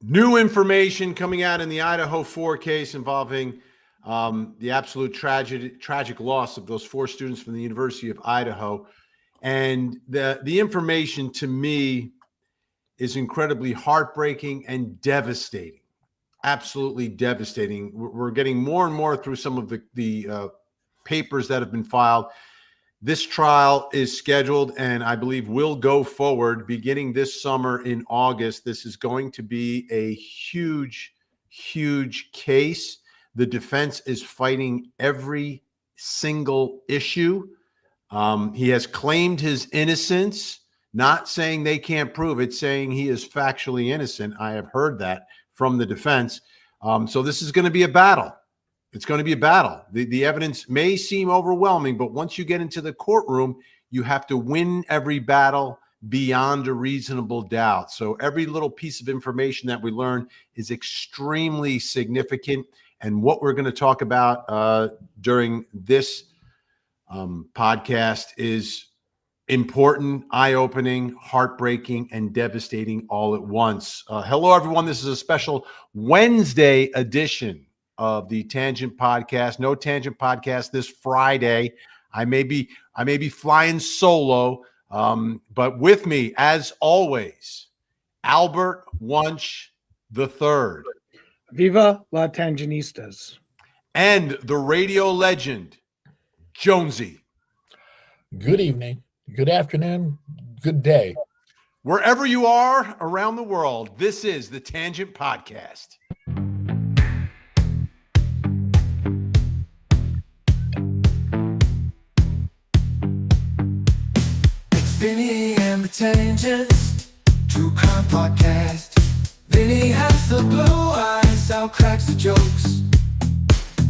New information coming out in the Idaho 4 case involving the absolute tragic loss of those 4 students from the University of Idaho. And the information to me is incredibly heartbreaking and devastating. Absolutely devastating. We're getting more and more through some of the papers that have been filed. This trial is scheduled and I believe will go forward beginning this summer in August. This is going to be a huge, huge case. The defense is fighting every single issue. He has claimed his innocence, not saying they can't prove it, saying he is factually innocent. I have heard that from the defense. So this is going to be a battle. It's going to be a battle. The evidence may seem overwhelming, but once you get into the courtroom, you have to win every battle beyond a reasonable doubt. So every little piece of information that we learn is extremely significant. And what we're going to talk about during this podcast is important, eye-opening, heartbreaking, and devastating all at once. Hello, everyone. This is a special Wednesday edition of the Tangent Podcast. No Tangent Podcast this Friday. I may be flying solo, but with me, as always, Albert Wunsch III. Viva la Tangenistas. And the radio legend, Jonesey. Good evening, good afternoon, good day. Wherever you are around the world, this is the Tangent Podcast. Vinnie and the Tangents, True Crime Podcast. Vinnie has the blue eyes, Al cracks the jokes.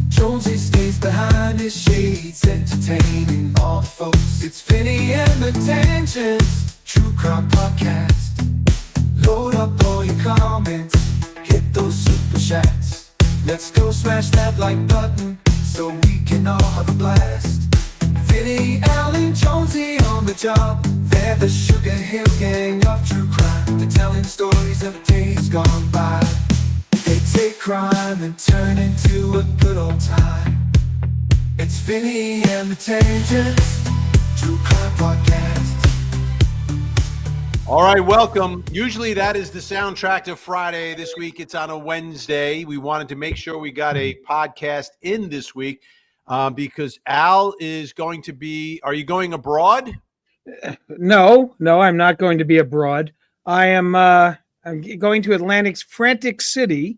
Jonesey stays behind his shades, entertaining all the folks. It's Vinnie and the Tangents, True Crime Podcast. Load up all your comments, hit those super chats. Let's go smash that like button, so we can all have a blast. Vinnie, Al, and Jonesy on the job. They're the Sugar Hill gang of true crime. They're telling stories of days gone by. They take crime and turn into a good old time. It's Vinnie and the Tangents, True Crime Podcast. All right, welcome. Usually that is the soundtrack to Friday. This week it's on a Wednesday. We wanted to make sure we got a podcast in this week because Al is going to be, are you going abroad? No, I'm not going to be abroad. I'm going to Atlantic's Frantic City,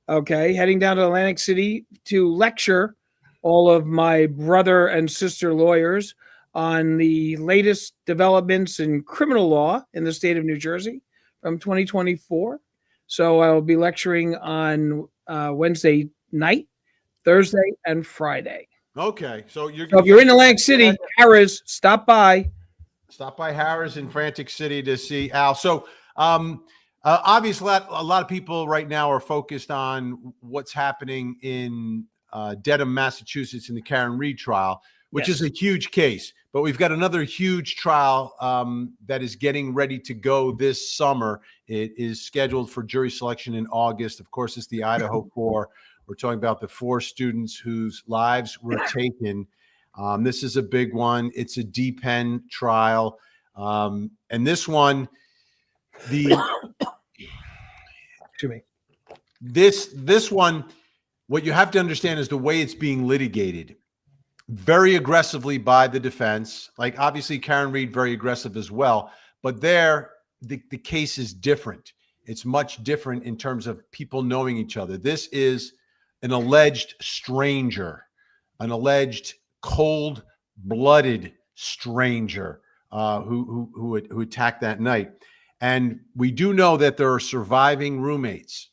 heading down to Atlantic City to lecture all of my brother and sister lawyers on the latest developments in criminal law in the state of New Jersey from 2024. So I will be lecturing on Wednesday night, Thursday, and Friday. Okay, so if you're in Atlantic City, Harris, stop by. Stop by Harris in Frantic City to see Al. So obviously a lot of people right now are focused on what's happening in Dedham, Massachusetts in the Karen Reed trial, which is a huge case. But we've got another huge trial that is getting ready to go this summer. It is scheduled for jury selection in August. Of course, it's the Idaho 4. We're talking about the 4 students whose lives were taken. This is a big one. It's a D-Pen trial. And this one, this one, what you have to understand is the way it's being litigated very aggressively by the defense. Like obviously Karen Reed, very aggressive as well, but the case is different. It's much different in terms of people knowing each other. This is an alleged stranger, an alleged cold-blooded stranger who attacked that night. And we do know that there are surviving roommates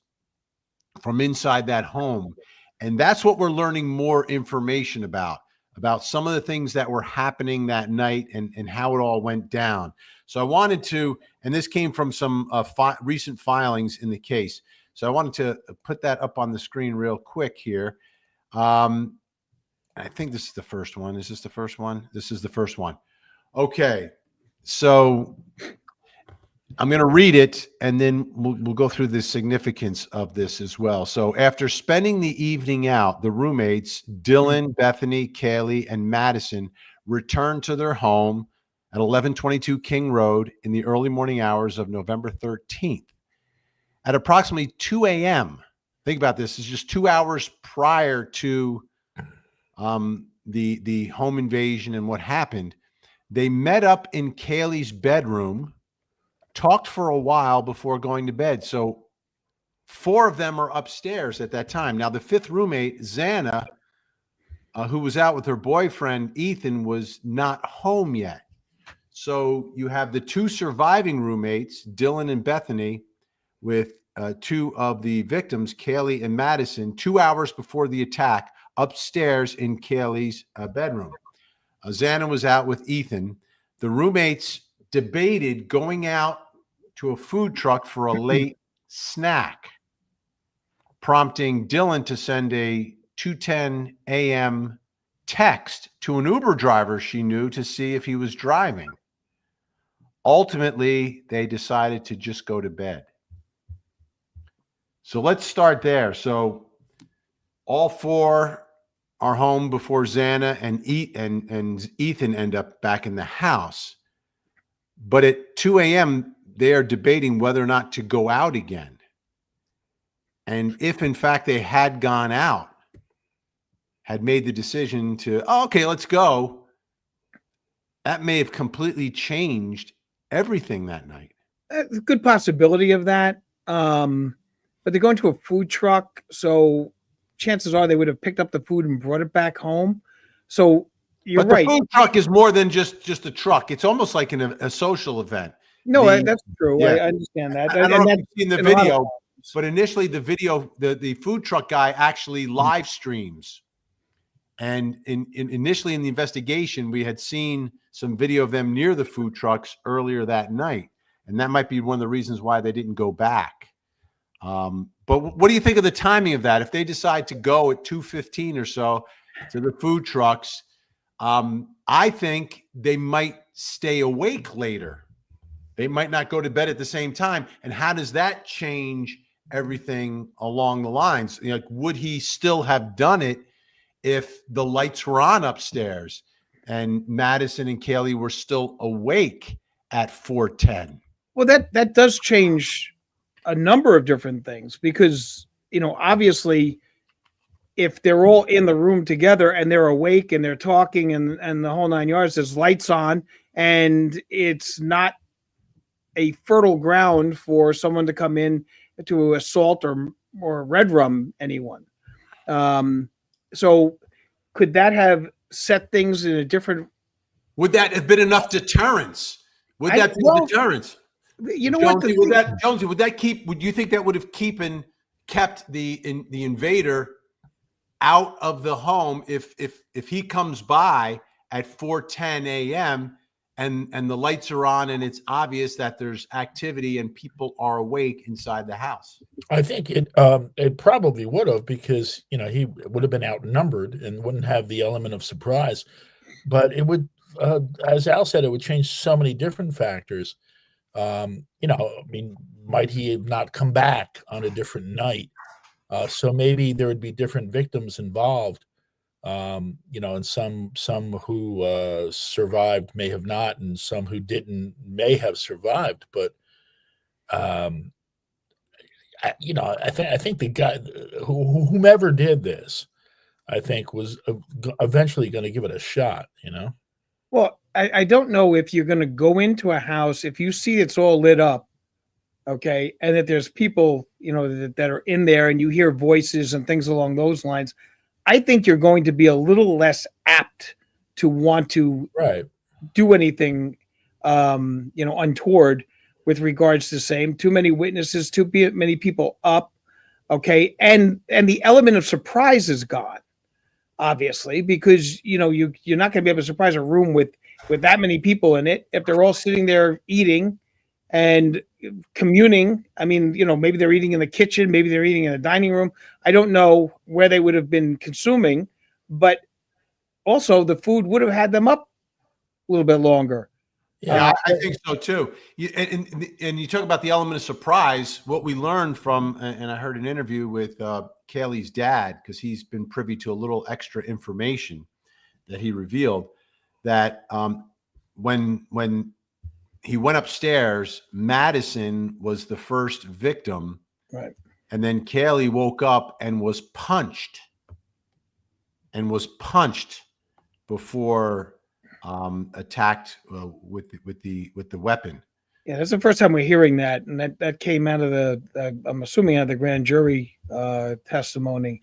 from inside that home. And that's what we're learning more information about some of the things that were happening that night and how it all went down. So I wanted to, and this came from some recent filings in the case. So I wanted to put that up on the screen real quick here. I think this is the first one. Is this the first one? This is the first one. Okay. So I'm going to read it, and then we'll go through the significance of this as well. So after spending the evening out, the roommates, Dylan, Bethany, Kaylee, and Madison, returned to their home at 1122 King Road in the early morning hours of November 13th. At approximately 2 a.m., think about this, it's just 2 hours prior to the home invasion and what happened. They met up in Kaylee's bedroom, talked for a while before going to bed. So 4 of them are upstairs at that time. Now, the 5th roommate, Xana, who was out with her boyfriend, Ethan, was not home yet. So you have the 2 surviving roommates, Dylan and Bethany, with 2 of the victims, Kaylee and Madison, 2 hours before the attack, upstairs in Kaylee's bedroom. Xana was out with Ethan. The roommates debated going out to a food truck for a late snack, prompting Dylan to send a 2:10 a.m. text to an Uber driver she knew to see if he was driving. Ultimately, they decided to just go to bed. So let's start there. So all 4 are home before Xana and Ethan end up back in the house. But at 2 a.m., they are debating whether or not to go out again. And if, in fact, they had gone out, had made the decision to, oh, okay, let's go, that may have completely changed everything that night. A good possibility of that. But they're going to a food truck, so chances are they would have picked up the food and brought it back home. So you're But right. the food truck is more than just a truck. It's almost like a social event. No, that's true. Yeah. I understand that. I don't know if that's you've seen the in a lot of video, homes. but initially the video, the food truck guy actually live streams. And initially in the investigation, we had seen some video of them near the food trucks earlier that night. And that might be one of the reasons why they didn't go back. But what do you think of the timing of that? If they decide to go at 2:15 or so to the food trucks, I think they might stay awake later. They might not go to bed at the same time. And how does that change everything along the lines? You know, like, would he still have done it if the lights were on upstairs and Madison and Kaylee were still awake at 4:10? Well, that does change a number of different things because, obviously, if they're all in the room together and they're awake and they're talking and the whole 9 yards, there's lights on, and it's not a fertile ground for someone to come in to assault or red rum anyone. So could that have set things in a different? Would that have been enough deterrence? Would that be deterrence? You know Jonesy, what? Jonesy, would you think that would have kept the invader out of the home if he comes by at 4:10 a.m. and the lights are on and it's obvious that there's activity and people are awake inside the house? I think it probably would have, because he would have been outnumbered and wouldn't have the element of surprise. But it would, as Al said, it would change so many different factors. Might he have not come back on a different night? So maybe there would be different victims involved. And some who survived may have not, and some who didn't may have survived. But I think the guy, whomever did this, I think was eventually going to give it a shot. Well, I don't know if you're going to go into a house, if you see it's all lit up, okay, and that there's people, that are in there and you hear voices and things along those lines. I think you're going to be a little less apt to want to do anything, untoward with regards to the same. Too many witnesses, too many people up, okay, and the element of surprise is gone, obviously, because you're not going to be able to surprise a room with that many people in it if they're all sitting there eating and communing. I mean, maybe they're eating in the kitchen, maybe they're eating in the dining room. I don't know where they would have been consuming, but also the food would have had them up a little bit longer. Yeah, I think so too. And you talk about the element of surprise. What we learned from, and I heard an interview with Kaylee's dad, because he's been privy to a little extra information that he revealed, that when he went upstairs, Madison was the first victim, Right. and then Kaylee woke up and was punched, before attacked with the weapon. Yeah, that's the first time we're hearing that, and that came out of the I'm assuming out of the grand jury testimony,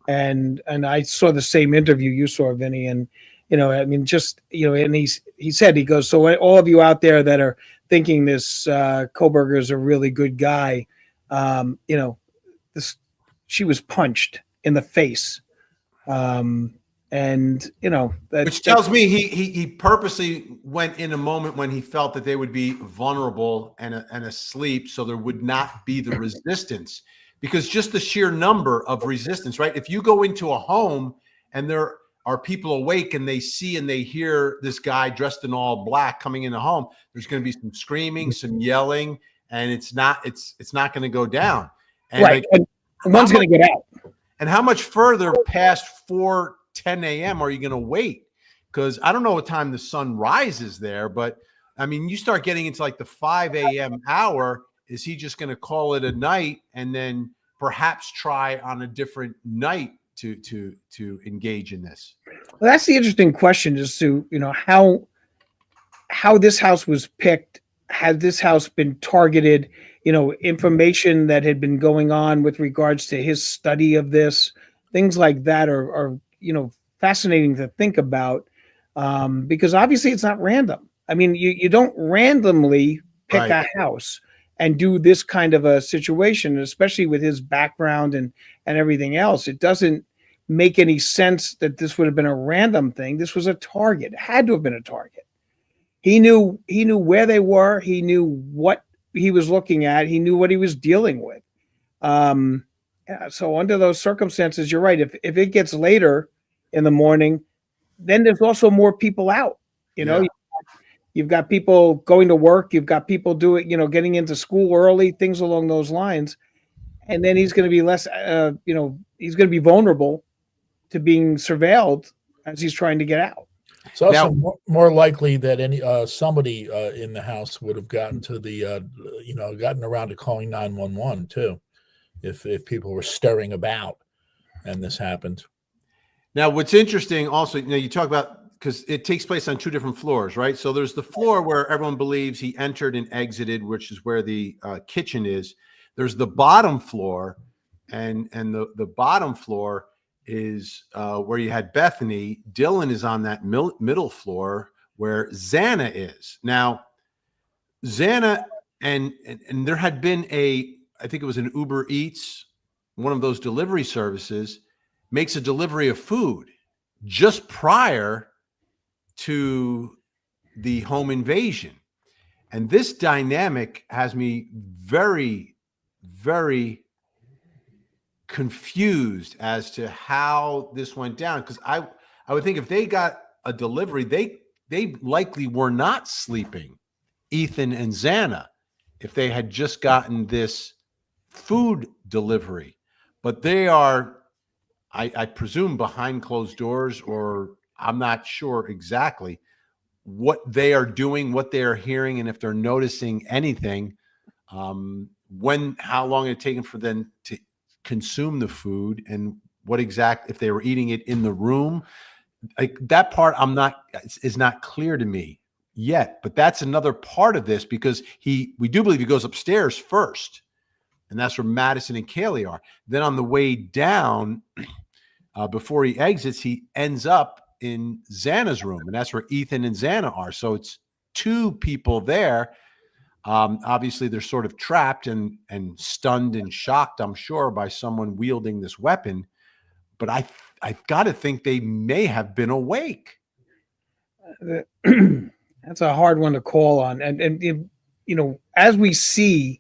and I saw the same interview you saw, Vinny, and I mean, just and he said, he goes, so all of you out there that are thinking this Koberger is a really good guy, she was punched in the face. And which tells me he purposely went in a moment when he felt that they would be vulnerable and asleep, so there would not be the resistance, because just the sheer number of resistance, right? If you go into a home and there are people awake and they see and they hear this guy dressed in all black coming in the home, there's going to be some screaming, some yelling, and it's not going to go down. And right, and one's going to get out. And how much further past 4:10 a.m. are you going to wait? Because I don't know what time the sun rises there, but I mean, you start getting into like the 5 a.m. hour. Is he just going to call it a night and then perhaps try on a different night to engage in this? Well, that's the interesting question, as to how this house was picked. Had this house been targeted? Information that had been going on with regards to his study of this, things like that are fascinating to think about, because obviously it's not random. I mean, you don't randomly pick Right. a house and do this kind of a situation, especially with his background and everything else. It doesn't make any sense that this would have been a random thing. This was a target. It had to have been a target. He knew where they were. He knew what he was looking at. He knew what he was dealing with. So under those circumstances, you're right. If it gets later in the morning, then there's also more people out. Yeah. You've got people going to work. You've got people doing, getting into school early, things along those lines. And then he's going to be less, he's going to be vulnerable to being surveilled as he's trying to get out. It's also more likely that somebody in the house would have gotten to the gotten around to calling 911 too, if people were stirring about and this happened. Now, what's interesting also, you talk about, because it takes place on two different floors, right? So there's the floor where everyone believes he entered and exited, which is where the kitchen is. There's the bottom floor, and the bottom floor is where you had Bethany. Dylan is on that middle floor where Xana is. Now, Xana, and there had been I think it was an Uber Eats, one of those delivery services, makes a delivery of food just prior to the home invasion. And this dynamic has me very, very confused as to how this went down, because I would think if they got a delivery, they likely were not sleeping, Ethan and Xana, if they had just gotten this food delivery. But they are, I presume, behind closed doors, or I'm not sure exactly what they are doing, what they are hearing, and if they're noticing anything. How long it taken for them to consume the food, and if they were eating it in the room. Like that part is not clear to me yet, but that's another part of this, because we do believe he goes upstairs first, and that's where Madison and Kaylee are. Then on the way down, before he exits, he ends up in Xana's room, and that's where Ethan and Xana are. So it's two people there. Obviously, they're sort of trapped and stunned and shocked, I'm sure, by someone wielding this weapon. But I've got to think they may have been awake. That's a hard one to call on. And as we see,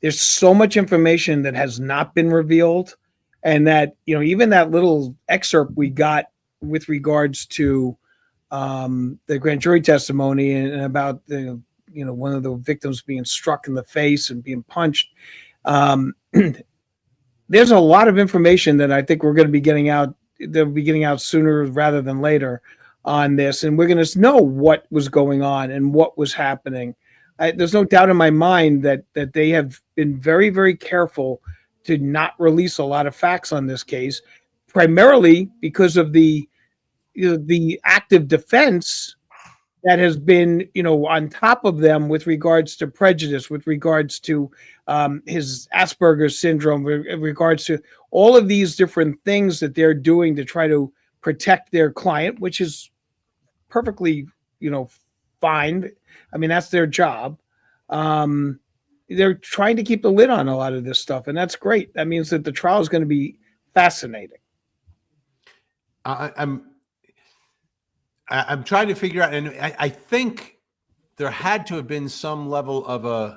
there's so much information that has not been revealed, and that even that little excerpt we got with regards to the grand jury testimony and about the, one of the victims being struck in the face and being punched. There's a lot of information that I think we're going to be getting out. They'll be getting out sooner rather than later on this, and we're going to know what was going on and what was happening. There's no doubt in my mind that they have been very, very careful to not release a lot of facts on this case, primarily because of the active defense that has been, on top of them with regards to prejudice, with regards to his Asperger's syndrome, with regards to all of these different things that they're doing to try to protect their client, which is perfectly, fine. I mean, that's their job. They're trying to keep the lid on a lot of this stuff, and that's great. That means that the trial is going to be fascinating. I'm trying to figure out, and I think there had to have been some level of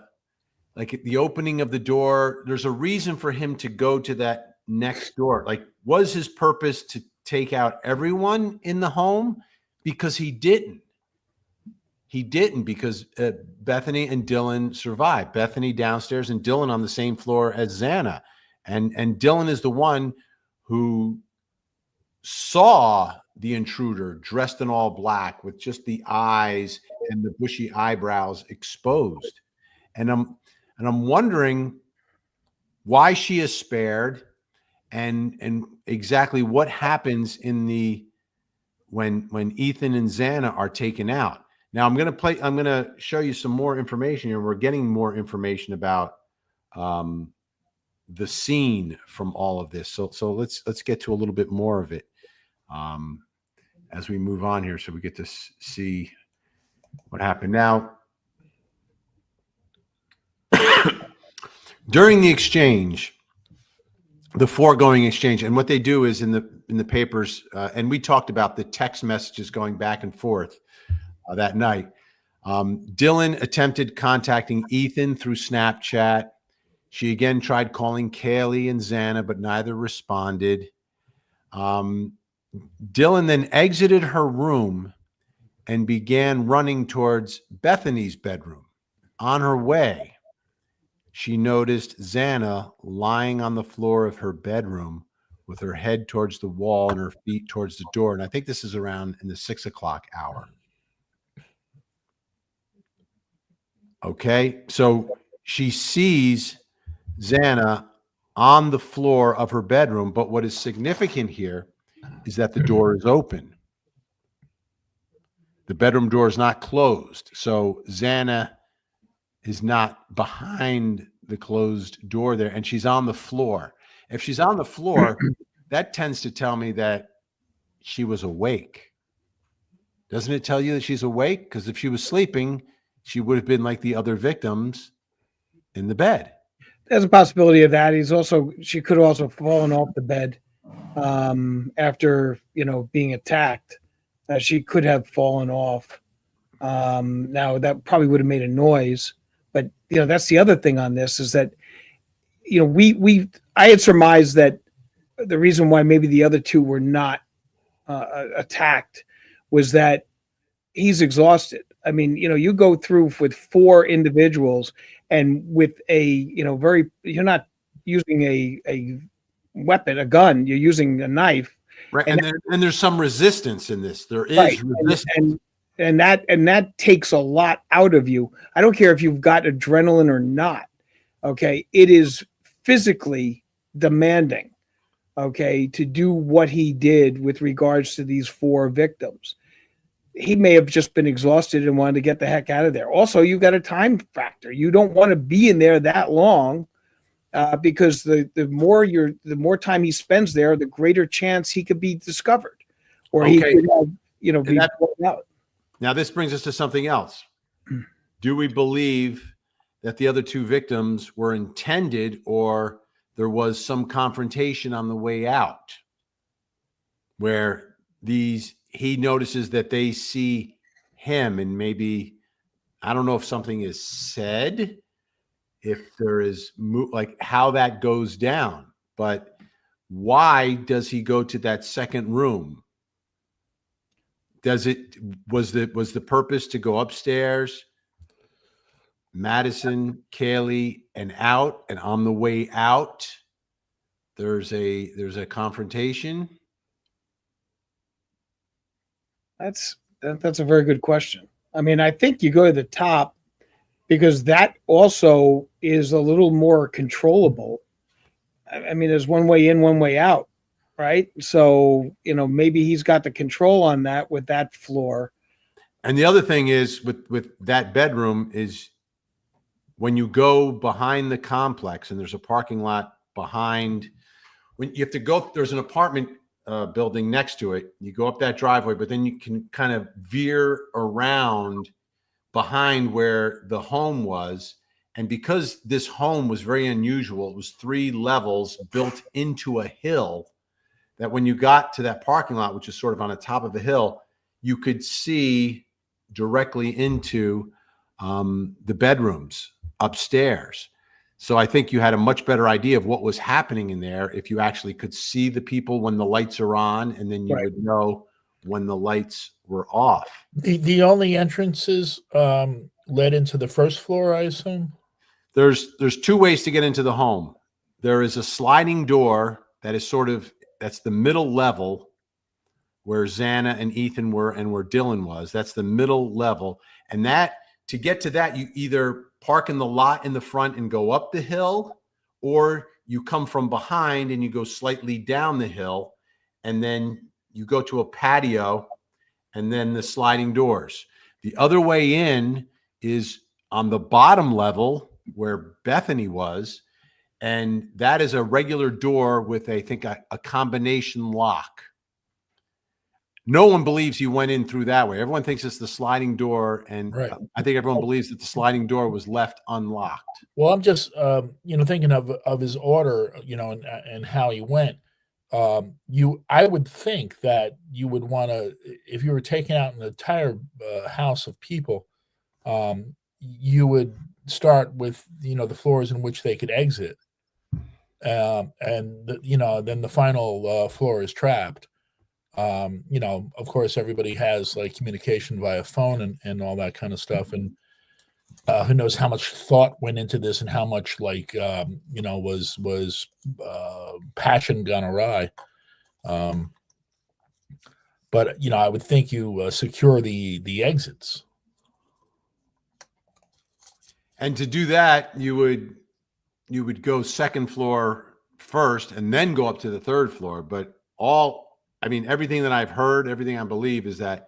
like the opening of the door. There's a reason for him to go to that next door. Like, was his purpose to take out everyone in the home? Because he didn't. He didn't, because Bethany and Dylan survived. Bethany downstairs and Dylan on the same floor as Xana. And Dylan is the one who saw the intruder dressed in all black with just the eyes and the bushy eyebrows exposed. And I'm wondering why she is spared and exactly what happens in the when Ethan and Xana are taken out. Now I'm going to show you some more information here. We're getting more information about the scene from all of this. So let's get to a little bit more of it as we move on here, so we get to see what happened. Now, during the exchange, the foregoing exchange, and what they do is in the papers, and we talked about the text messages going back and forth that night. Dylan attempted contacting Ethan through Snapchat. She again tried calling Kaylee and Xana, but neither responded. Dylan then exited her room and began running towards Bethany's bedroom. On her way, she noticed Xana lying on the floor of her bedroom with her head towards the wall and her feet towards the door. And I think this is around in the 6 o'clock hour. Okay, so she sees Xana on the floor of her bedroom, but what is significant here is that the door is open. The bedroom door is not closed. So Xana is not behind the closed door there, and she's on the floor. If she's on the floor, that tends to tell me that she was awake. Doesn't it tell you that she's awake? Because if she was sleeping, she would have been like the other victims in the bed. There's a possibility of that. She could have also fallen off the bed after, being attacked. She could have fallen off. Now that probably would have made a noise, but that's the other thing on this is that, I had surmised that the reason why maybe the other two were not attacked was that he's exhausted. I mean, you go through with 4 individuals and with you're not using a weapon, a gun, you're using a knife. Right. And there's some resistance in this. There is resistance. And that takes a lot out of you. I don't care if you've got adrenaline or not. Okay. It is physically demanding, okay, to do what he did with regards to these 4 victims. He may have just been exhausted and wanted to get the heck out of there. Also, you've got a time factor. You don't want to be in there that long because the more time he spends there, the greater chance he could be discovered or he could have, be pulled out. Now, this brings us to something else. Do we believe that the other 2 victims were intended or there was some confrontation on the way out where he notices that they see him and maybe, I don't know if something is said, if there is like how that goes down, but why does he go to that second room was the purpose to go upstairs, Madison, Kaylee, and out, and on the way out, there's a confrontation? That's a very good question. I mean, I think you go to the top because that also is a little more controllable. I mean, there's one way in, one way out, right? So, maybe he's got the control on that with that floor. And the other thing is with that bedroom is when you go behind the complex and there's a parking lot behind, when you have to go, there's an apartment building next to it. You go up that driveway, but then you can kind of veer around behind where the home was. And because this home was very unusual, it was 3 levels built into a hill, that when you got to that parking lot, which is sort of on the top of the hill, you could see directly into the bedrooms upstairs. So I think you had a much better idea of what was happening in there if you actually could see the people when the lights are on, and then you would know when the lights were off. The only entrances led into the first floor, I assume? There's 2 ways to get into the home. There is a sliding door that is that's the middle level where Xana and Ethan were and where Dylan was. That's the middle level. And that, to get to that, you either park in the lot in the front and go up the hill, or you come from behind and you go slightly down the hill, and then you go to a patio and then the sliding doors. The other way in is on the bottom level where Bethany was, and that is a regular door with, I think, a combination lock. No one believes you went in through that way. Everyone thinks it's the sliding door, and I think everyone believes that the sliding door was left unlocked. Well, I'm just, thinking of his order, and how he went. I would think that you would want to, if you were taking out an entire house of people, you would start with, the floors in which they could exit, and then the final floor is trapped. Of course, everybody has like communication via phone and all that kind of stuff. And who knows how much thought went into this and how much was passion gone awry. But I would think you secure the exits. And to do that, you would go second floor first and then go up to the third floor. But everything that I've heard, everything I believe is that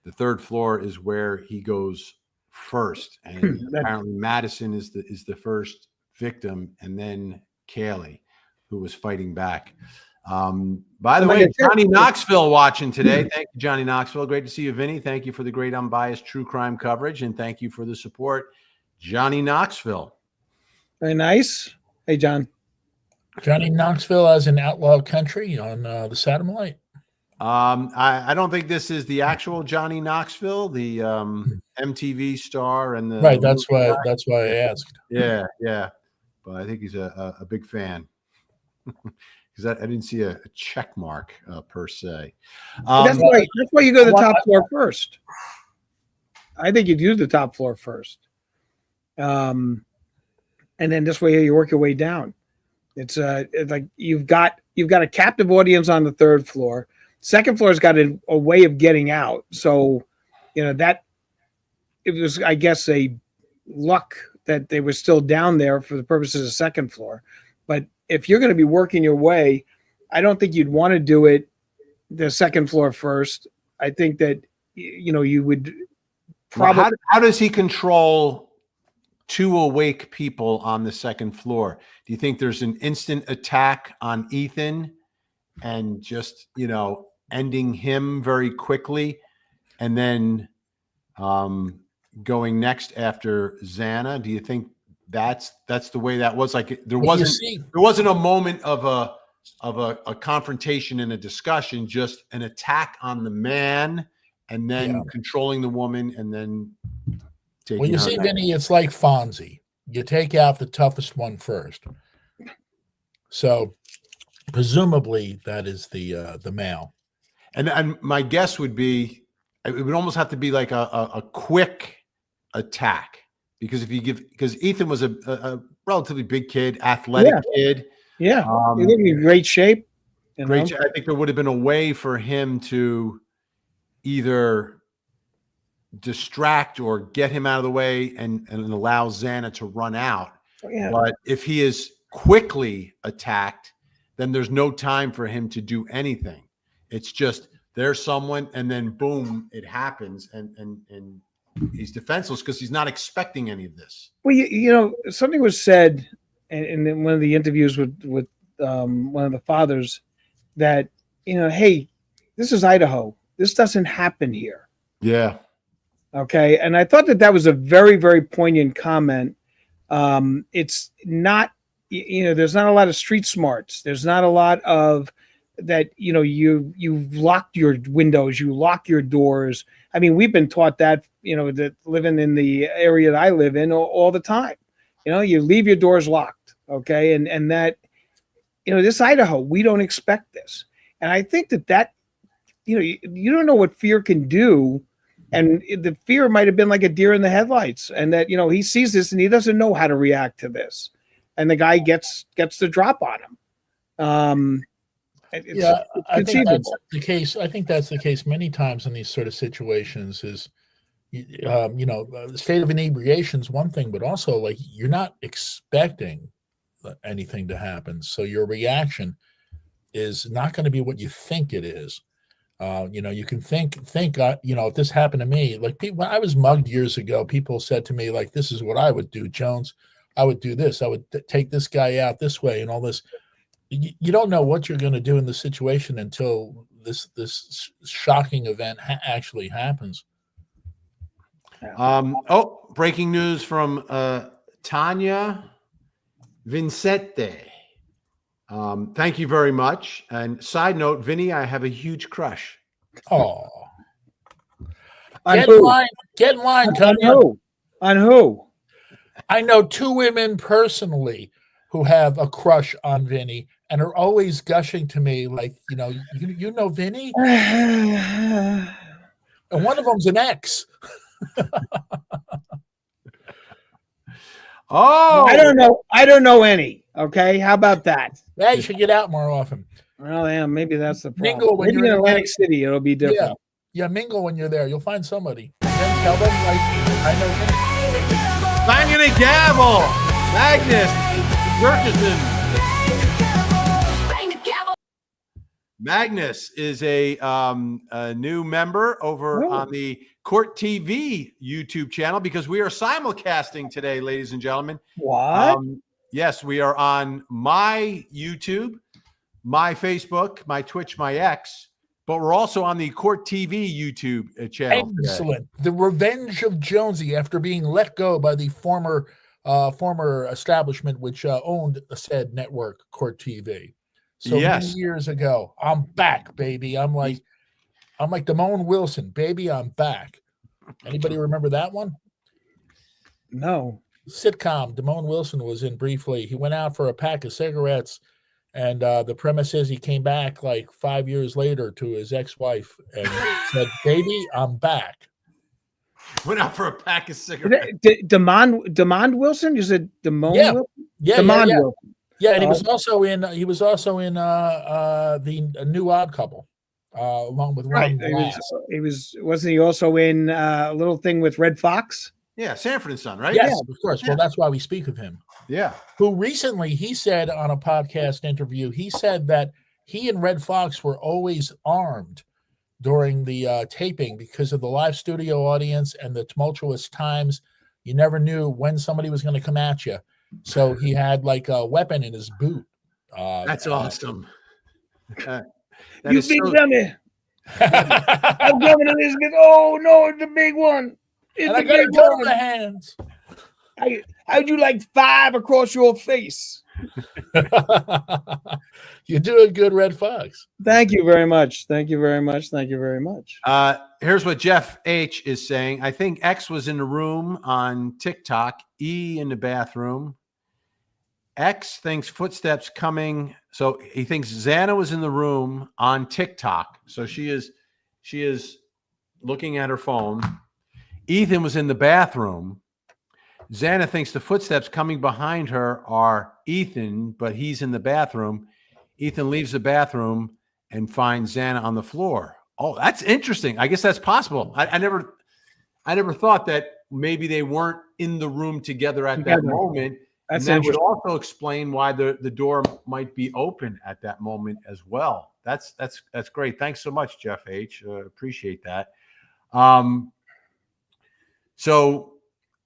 the third floor is where he goes first. And apparently Madison is the first victim, and then Kaylee, who was fighting back. By the way, Johnny Knoxville watching today. Thank you, Johnny Knoxville. Great to see you, Vinnie. Thank you for the great unbiased true crime coverage, and thank you for the support, Johnny Knoxville. Very nice. Hey, John. Johnny Knoxville as an outlaw country on the Satellite. I don't think this is the actual Johnny Knoxville, the MTV star and the right. That's why I asked. Yeah, but I think he's a big fan because I didn't see a check mark per se. That's why you go to the top floor first. I think you'd use the top floor first, and then this way you work your way down. It's like you've got a captive audience on the third floor. Second floor's got a way of getting out. So, that it was, I guess, a luck that they were still down there for the purposes of second floor. But if you're going to be working your way, I don't think you'd want to do it the second floor first. I think that, you would probably. Well, how does he control 2 awake people on the second floor? Do you think there's an instant attack on Ethan and just, ending him very quickly, and then going next after Xana? Do you think that's the way that was? Like there wasn't a moment of a confrontation and a discussion, just an attack on the man, and then controlling the woman, and then taking. Well, you see, Vinny, it's like Fonzie. You take out the toughest one first. So presumably that is the male. And my guess would be it would almost have to be like a quick attack, because because Ethan was a relatively big kid, athletic kid. Yeah. He looked in great shape. Great. I think there would have been a way for him to either distract or get him out of the way and allow Xana to run out. Yeah. But if he is quickly attacked, then there's no time for him to do anything. It's just there's someone, and then boom, it happens, and he's defenseless because he's not expecting any of this. Well, you know, something was said in one of the interviews with one of the fathers that, you know, hey, this is Idaho. This doesn't happen here. Yeah. Okay. And I thought that was a very, very poignant comment. It's not, you know, there's not a lot of street smarts. There's not a lot of that, you know, you've locked your windows, you lock your doors. I mean, we've been taught that, you know, that living in the area that I live in all the time, you know, you leave your doors locked. Okay. And that, you know, this Idaho, we don't expect this. And I think that, you know, you don't know what fear can do. And the fear might have been like a deer in the headlights, and that, you know, he sees this and he doesn't know how to react to this. And the guy gets the drop on him. I think that's the case. I think that's the case many times in these sort of situations is, you know, the state of inebriation is one thing, but also like you're not expecting anything to happen. So your reaction is not going to be what you think it is. You know, you can think, you know, if this happened to me, like when I was mugged years ago, people said to me, like, this is what I would do, Jones. I would do this. I would take this guy out this way and all this. You don't know what you're going to do in the situation until this shocking event actually happens. Breaking news from Tanya Vincente. Thank you very much. And side note, Vinny, I have a huge crush. Oh, get in line, Tanya. On who? I know 2 women personally who have a crush on Vinny and are always gushing to me like, you know, you know Vinny? And one of them's an ex. Oh, I don't know any. Okay, how about that? Yeah, you should get out more often. Well, yeah, maybe that's the problem. Mingle when maybe you're in Atlantic City, it'll be different. Yeah, mingle when you're there. You'll find somebody. Then tell them, like, I know Vinny. banging a gavel. Magnus Jerkison. Magnus is a new member over on the Court TV YouTube channel, because we are simulcasting today, ladies and gentlemen. What? Yes, we are on my YouTube, my Facebook, my Twitch, my X, but we're also on the Court TV YouTube channel. Excellent. Today. The revenge of Jonesey after being let go by the former establishment which owned said network, Court TV. So many years ago, I'm back, baby. I'm like Damone Wilson, baby. I'm back. Anybody remember that one? No. Sitcom. Damone Wilson was in briefly. He went out for a pack of cigarettes, and the premise is he came back like 5 years later to his ex-wife and said, "Baby, I'm back." Went out for a pack of cigarettes. Damond Wilson? You said Damone Wilson? Damond Wilson. Yeah, and he was also in the New Odd Couple, along with Ron Glass. Wasn't he also in a little thing with Red Fox? Yeah, Sanford and Son, right? Yes, of course. Yeah. Well, that's why we speak of him. Yeah. Who recently, he said on a podcast interview, he said that he and Red Fox were always armed during the taping because of the live studio audience and the tumultuous times. You never knew when somebody was going to come at you. So he had like a weapon in his boot. That's awesome. You big dummy. I'm coming, Elizabeth. Oh, no, the big one. And I got a gun in the hands. How'd you like 5 across your face? You're doing good, Red Fox. Thank you very much. Thank you very much. Thank you very much. Here's what Jeff H is saying. I think X was in the room on TikTok, E in the bathroom. X thinks footsteps coming. So he thinks Xana was in the room on TikTok. So she is looking at her phone. Ethan was in the bathroom. Xana thinks the footsteps coming behind her are Ethan, but he's in the bathroom. Ethan leaves the bathroom and finds Xana on the floor. Oh, that's interesting. I guess that's possible. I never thought that maybe they weren't in the room together at that moment. That's and that would interesting. also explain why the door might be open at that moment as well. That's great. Thanks so much, Jeff H. Appreciate that. So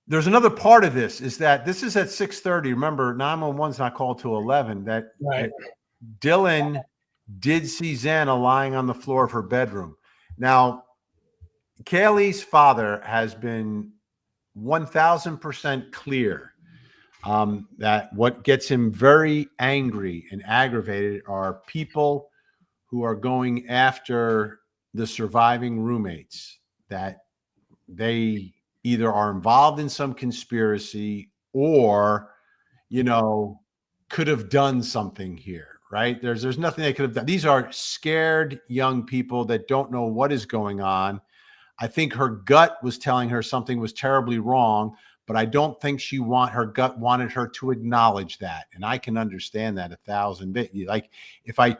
there's another part of this is that this is at 6:30. Remember, 911's not called to 11. That Dylan did see Xana lying on the floor of her bedroom. Now, Kaylee's father has been 1,000% clear that what gets him very angry and aggravated are people who are going after the surviving roommates, that they either are involved in some conspiracy or, could have done something here, right? There's nothing they could have done. These are scared young people that don't know what is going on. I think her gut was telling her something was terribly wrong, but I don't think her gut wanted her to acknowledge that. And I can understand that 1,000 bit. Like if I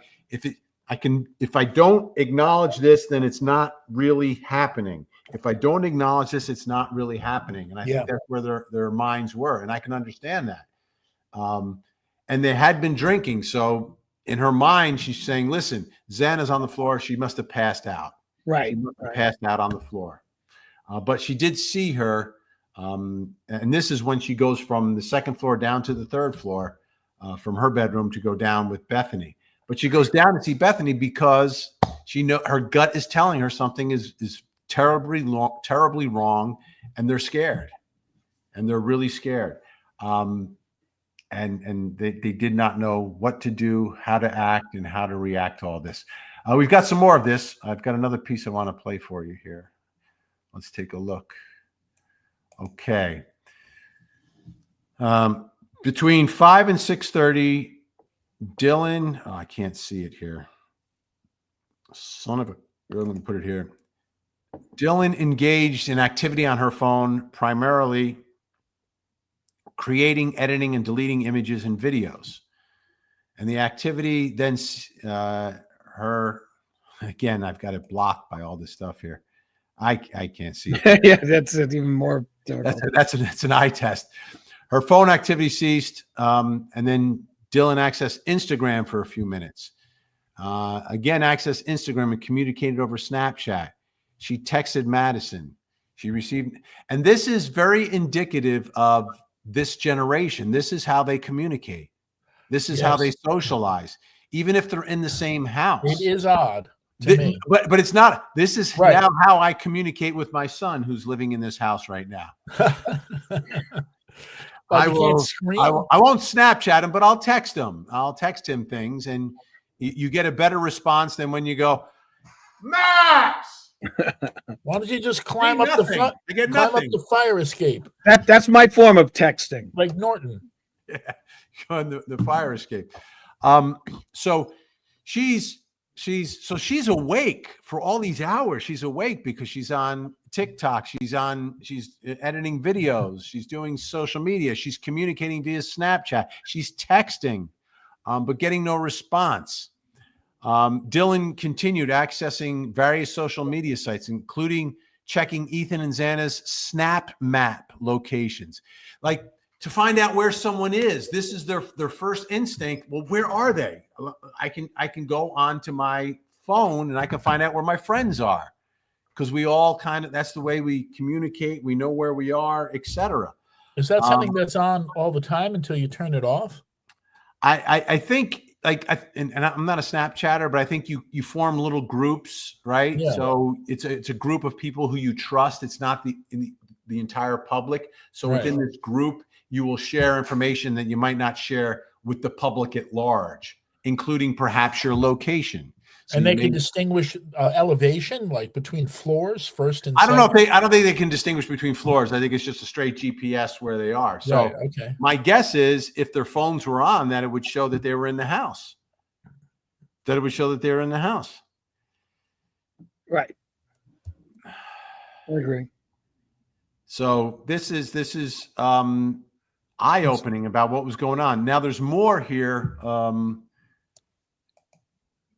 don't acknowledge this, then it's not really happening. If I don't acknowledge this, it's not really happening. And I think that's where their minds were. And I can understand that. And they had been drinking. So in her mind, she's saying, listen, Xana's on the floor. She must have passed out. Right. She must have passed out on the floor. But she did see her. And this is when she goes from the second floor down to the third floor from her bedroom to go down with Bethany. But she goes down to see Bethany because her gut is telling her something is terribly wrong, and they're scared, and they're really scared. And they did not know what to do, how to act, and how to react to all this. We've got some more of this. I've got another piece I want to play for you here. Let's take a look. Okay. Between 5 and 6:30, Dylan, I can't see it here. Son of a, I'm going to put it here. Dylan engaged in activity on her phone, primarily creating, editing, and deleting images and videos. And the activity then, again, I've got it blocked by all this stuff here. I can't see it. Yeah, that's even more difficult. That's an eye test. Her phone activity ceased, and then Dylan accessed Instagram for a few minutes. Again, accessed Instagram and communicated over Snapchat. She texted Madison. She received, and this is very indicative of this generation. This is how they communicate. This is how they socialize, even if they're in the same house. It is odd to me. But it's not. This is now how I communicate with my son who's living in this house right now. I won't Snapchat him, but I'll text him. I'll text him things, and you get a better response than when you go, Max. Why don't you just climb up the fire escape? That's my form of texting. Like Norton. Yeah, on the fire escape. So she's awake for all these hours. She's awake because she's on TikTok. She's editing videos. She's doing social media. She's communicating via Snapchat. She's texting, but getting no response. Dylan continued accessing various social media sites, including checking Ethan and Xana's Snap Map locations, like to find out where someone is. This is their first instinct. Well, where are they? I can go onto my phone and I can find out where my friends are, because we all that's the way we communicate. We know where we are, etc. Is that something that's on all the time until you turn it off? I think. And I'm not a Snapchatter, but I think you form little groups, right? Yeah. So it's a group of people who you trust. It's not the entire public. So within this group, you will share information that you might not share with the public at large, including perhaps your location. So and they can distinguish elevation, like between floors, first and I don't second? I don't think they can distinguish between floors. I think it's just a straight GPS where they are. So my guess is if their phones were on, that it would show that they were in the house. Right. I agree. So this is eye-opening about what was going on. Now there's more here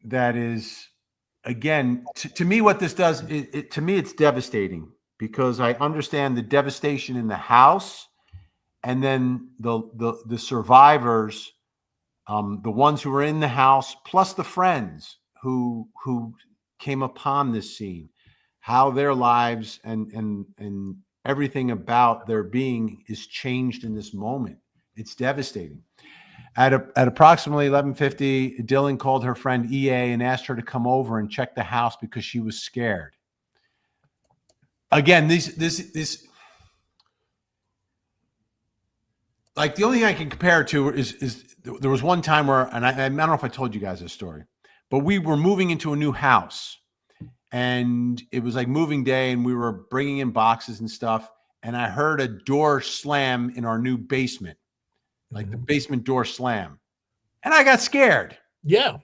that is, again, to me, what this does, to me, it's devastating because I understand the devastation in the house, and then the survivors, the ones who were in the house, plus the friends who came upon this scene, how their lives and everything about their being is changed in this moment. It's devastating. At approximately 11:50, Dylan called her friend EA and asked her to come over and check the house because she was scared. Again, this like the only thing I can compare it to is there was one time where, and I don't know if I told you guys this story, but we were moving into a new house. And it was like moving day, and we were bringing in boxes and stuff. And I heard a door slam in our new basement, like the basement door slam, and I got scared. Yeah,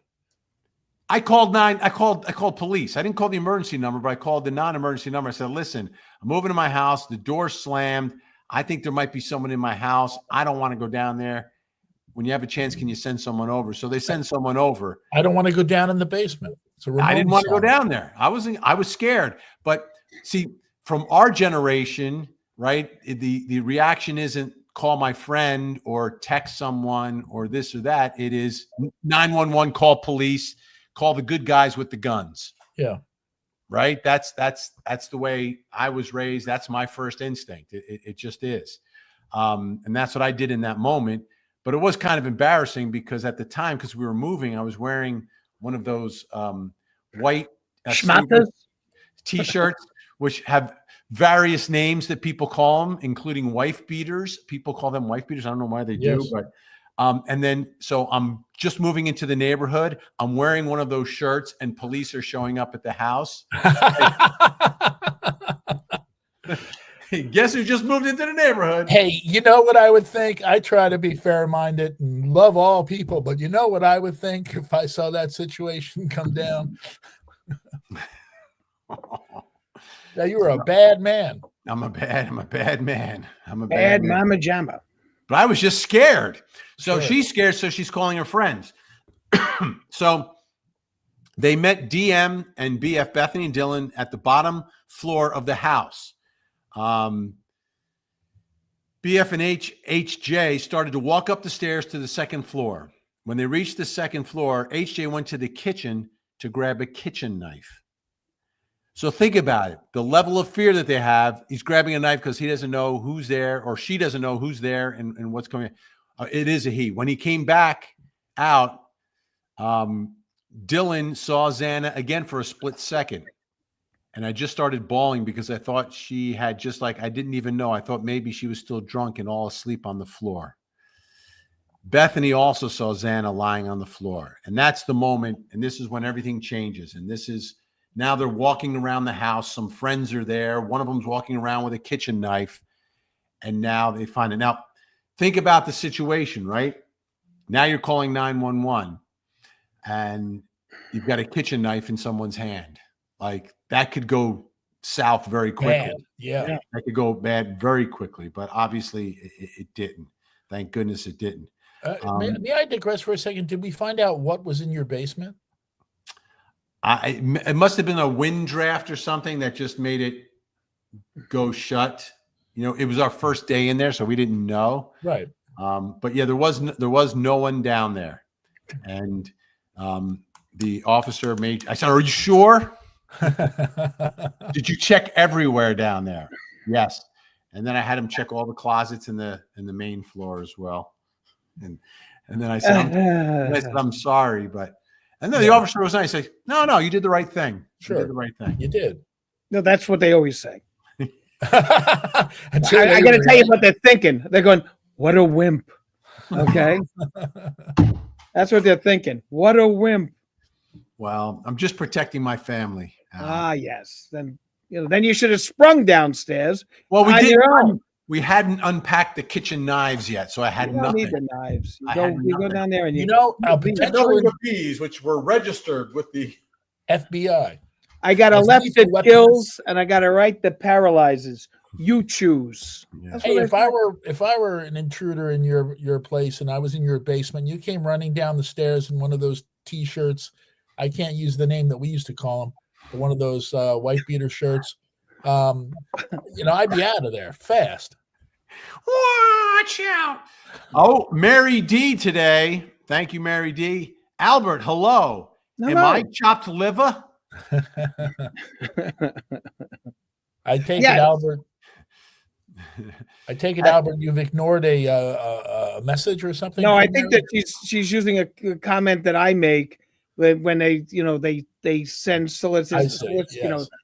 I called police. I didn't call the emergency number, but I called the non-emergency number. I said, "Listen, I'm moving to my house. The door slammed. I think there might be someone in my house. I don't want to go down there. When you have a chance, can you send someone over?" So they send someone over. I don't want to go down in the basement. I didn't want to go down there. I was scared. But see, from our generation, right, the reaction isn't call my friend or text someone or this or that. It is 911, call police, call the good guys with the guns. Yeah. Right. That's the way I was raised. That's my first instinct. It just is. And that's what I did in that moment. But it was kind of embarrassing because at the time, because we were moving, I was wearing one of those white T-shirts, which have various names that people call them, including wife beaters. People call them wife beaters. I don't know why they do, but and then so I'm just moving into the neighborhood. I'm wearing one of those shirts, and police are showing up at the house. Guess who just moved into the neighborhood? Hey, you know what I would think? I try to be fair-minded and love all people, but you know what I would think if I saw that situation come down? Now you were a bad man. I'm a bad man. I'm a Bad man. mama jamma. But I was just scared. So Sure. she's scared, so she's calling her friends. So they met DM and BF, Bethany and Dylan, at the bottom floor of the house. BF and HJ started to walk up the stairs to the second floor. When they reached the second floor, HJ went to the kitchen to grab a kitchen knife. So think about it. The level of fear that they have, he's grabbing a knife because he doesn't know who's there, or she doesn't know who's there and what's coming. It is a he. When he came back out, Dylan saw Xana again for a split second. And I just started bawling because I thought she had I didn't even know. I thought maybe she was still drunk and all asleep on the floor. Bethany also saw Xana lying on the floor. And that's the moment. And this is when everything changes. And this is, now they're walking around the house. Some friends are there. One of them's walking around with a kitchen knife. And now they find it. Now, think about the situation, right? Now you're calling 911 and you've got a kitchen knife in someone's hand. Like, that could go south very quickly. Bad. Yeah. That could go bad very quickly, but obviously it didn't. Thank goodness it didn't. May I digress for a second? Did we find out what was in your basement? It must have been a wind draft or something that just made it go shut. You know, it was our first day in there, so we didn't know. Right. But yeah, there was no one down there. And the officer I said, "Are you sure? Did you check everywhere down there?" Yes. And then I had him check all the closets in the main floor as well. And then I said, I'm sorry, but and then the officer was nice. He said, no, you did the right thing. Sure. You did the right thing. You did. No, that's what they always say. I I got to tell you what they're thinking. They're going, "What a wimp." Okay. That's what they're thinking. What a wimp. Well, I'm just protecting my family. Yes. Then you should have sprung downstairs. Well, on your own. We hadn't unpacked the kitchen knives yet, so I had You don't nothing. need the knives. I had You go nothing. down there and You know, you potential Knowing the fees, which were registered with the FBI. I got a as left lethal that weapons. kills, and I got a right that paralyzes. You choose. That's Hey, what if I were an intruder in your place and I was in your basement, you came running down the stairs in one of those T-shirts. I can't use the name that we used to call them, but one of those white beater shirts. I'd be out of there fast. Watch out. Oh, Mary D today. Thank you, Mary D. Albert, hello. Am Hello. I chopped liver? I take Yes. it, Albert. Albert, you've ignored a message or something. No, I from think Mary? that she's using a comment that I make when they send Yes.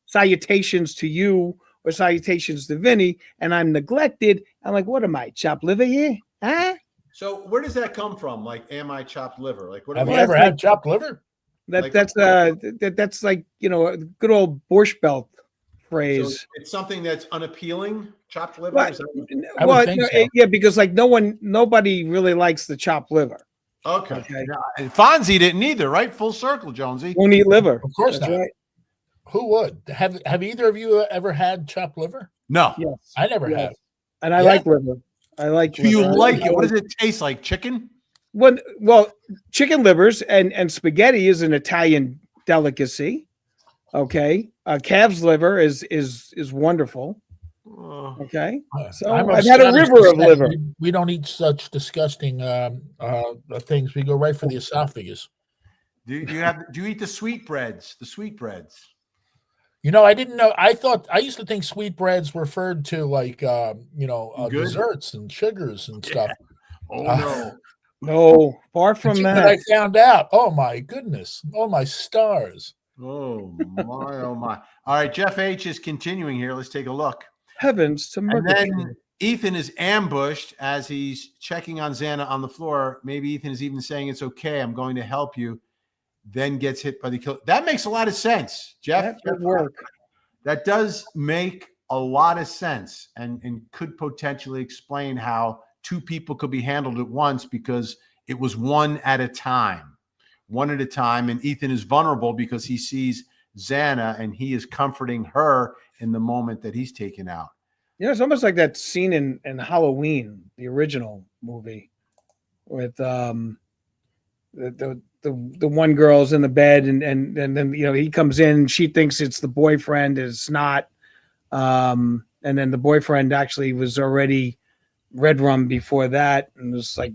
salutations to you or salutations to Vinnie, and I'm neglected. I'm like, what am I, chopped liver here? Huh? So where does that come from? Like, am I chopped liver? Like, what? Have you Well, ever that's had chopped liver? That's like a good old Borscht Belt phrase. So it's something that's unappealing. Chopped liver. But, Is that I would think so. yeah, because like nobody really likes the chopped liver. okay? Okay. Now, and Fonzie didn't either, right? Full circle, Jonesy. Won't eat liver. Of course That's not. right. Who would? Have either of you ever had chopped liver? No. Yes. I never Yes. have. And I Yeah. like liver. I like. Do you liver. like it? What does it taste like? Chicken? Well, chicken livers and spaghetti is an Italian delicacy. Okay, calf's liver is wonderful. Okay, so I'm I've had a astonished river of that liver. We don't eat such disgusting things. We go right for the esophagus. Do you eat the sweetbreads? The sweetbreads. I didn't know. I used to think sweetbreads referred to like Good? desserts and sugars and stuff. Oh no. No, far from But I that. found out. Oh my goodness! Oh my stars! Oh my, oh my. All right, Jeff H is continuing here. Let's take a look. Heavens to And murder. then Ethan is ambushed as he's checking on Xana on the floor. Maybe Ethan is even saying, it's okay, I'm going to help you. Then gets hit by the kill. That makes a lot of sense, Jeff. That would work. That does make a lot of sense and could potentially explain how two people could be handled at once, because it was one at a time. And Ethan is vulnerable because he sees Xana and he is comforting her in the moment that he's taken out. Yeah, it's almost like that scene in Halloween, the original movie, with the one girl's in the bed and then he comes in, she thinks it's the boyfriend, it's not, and then the boyfriend actually was already red rum before that and was like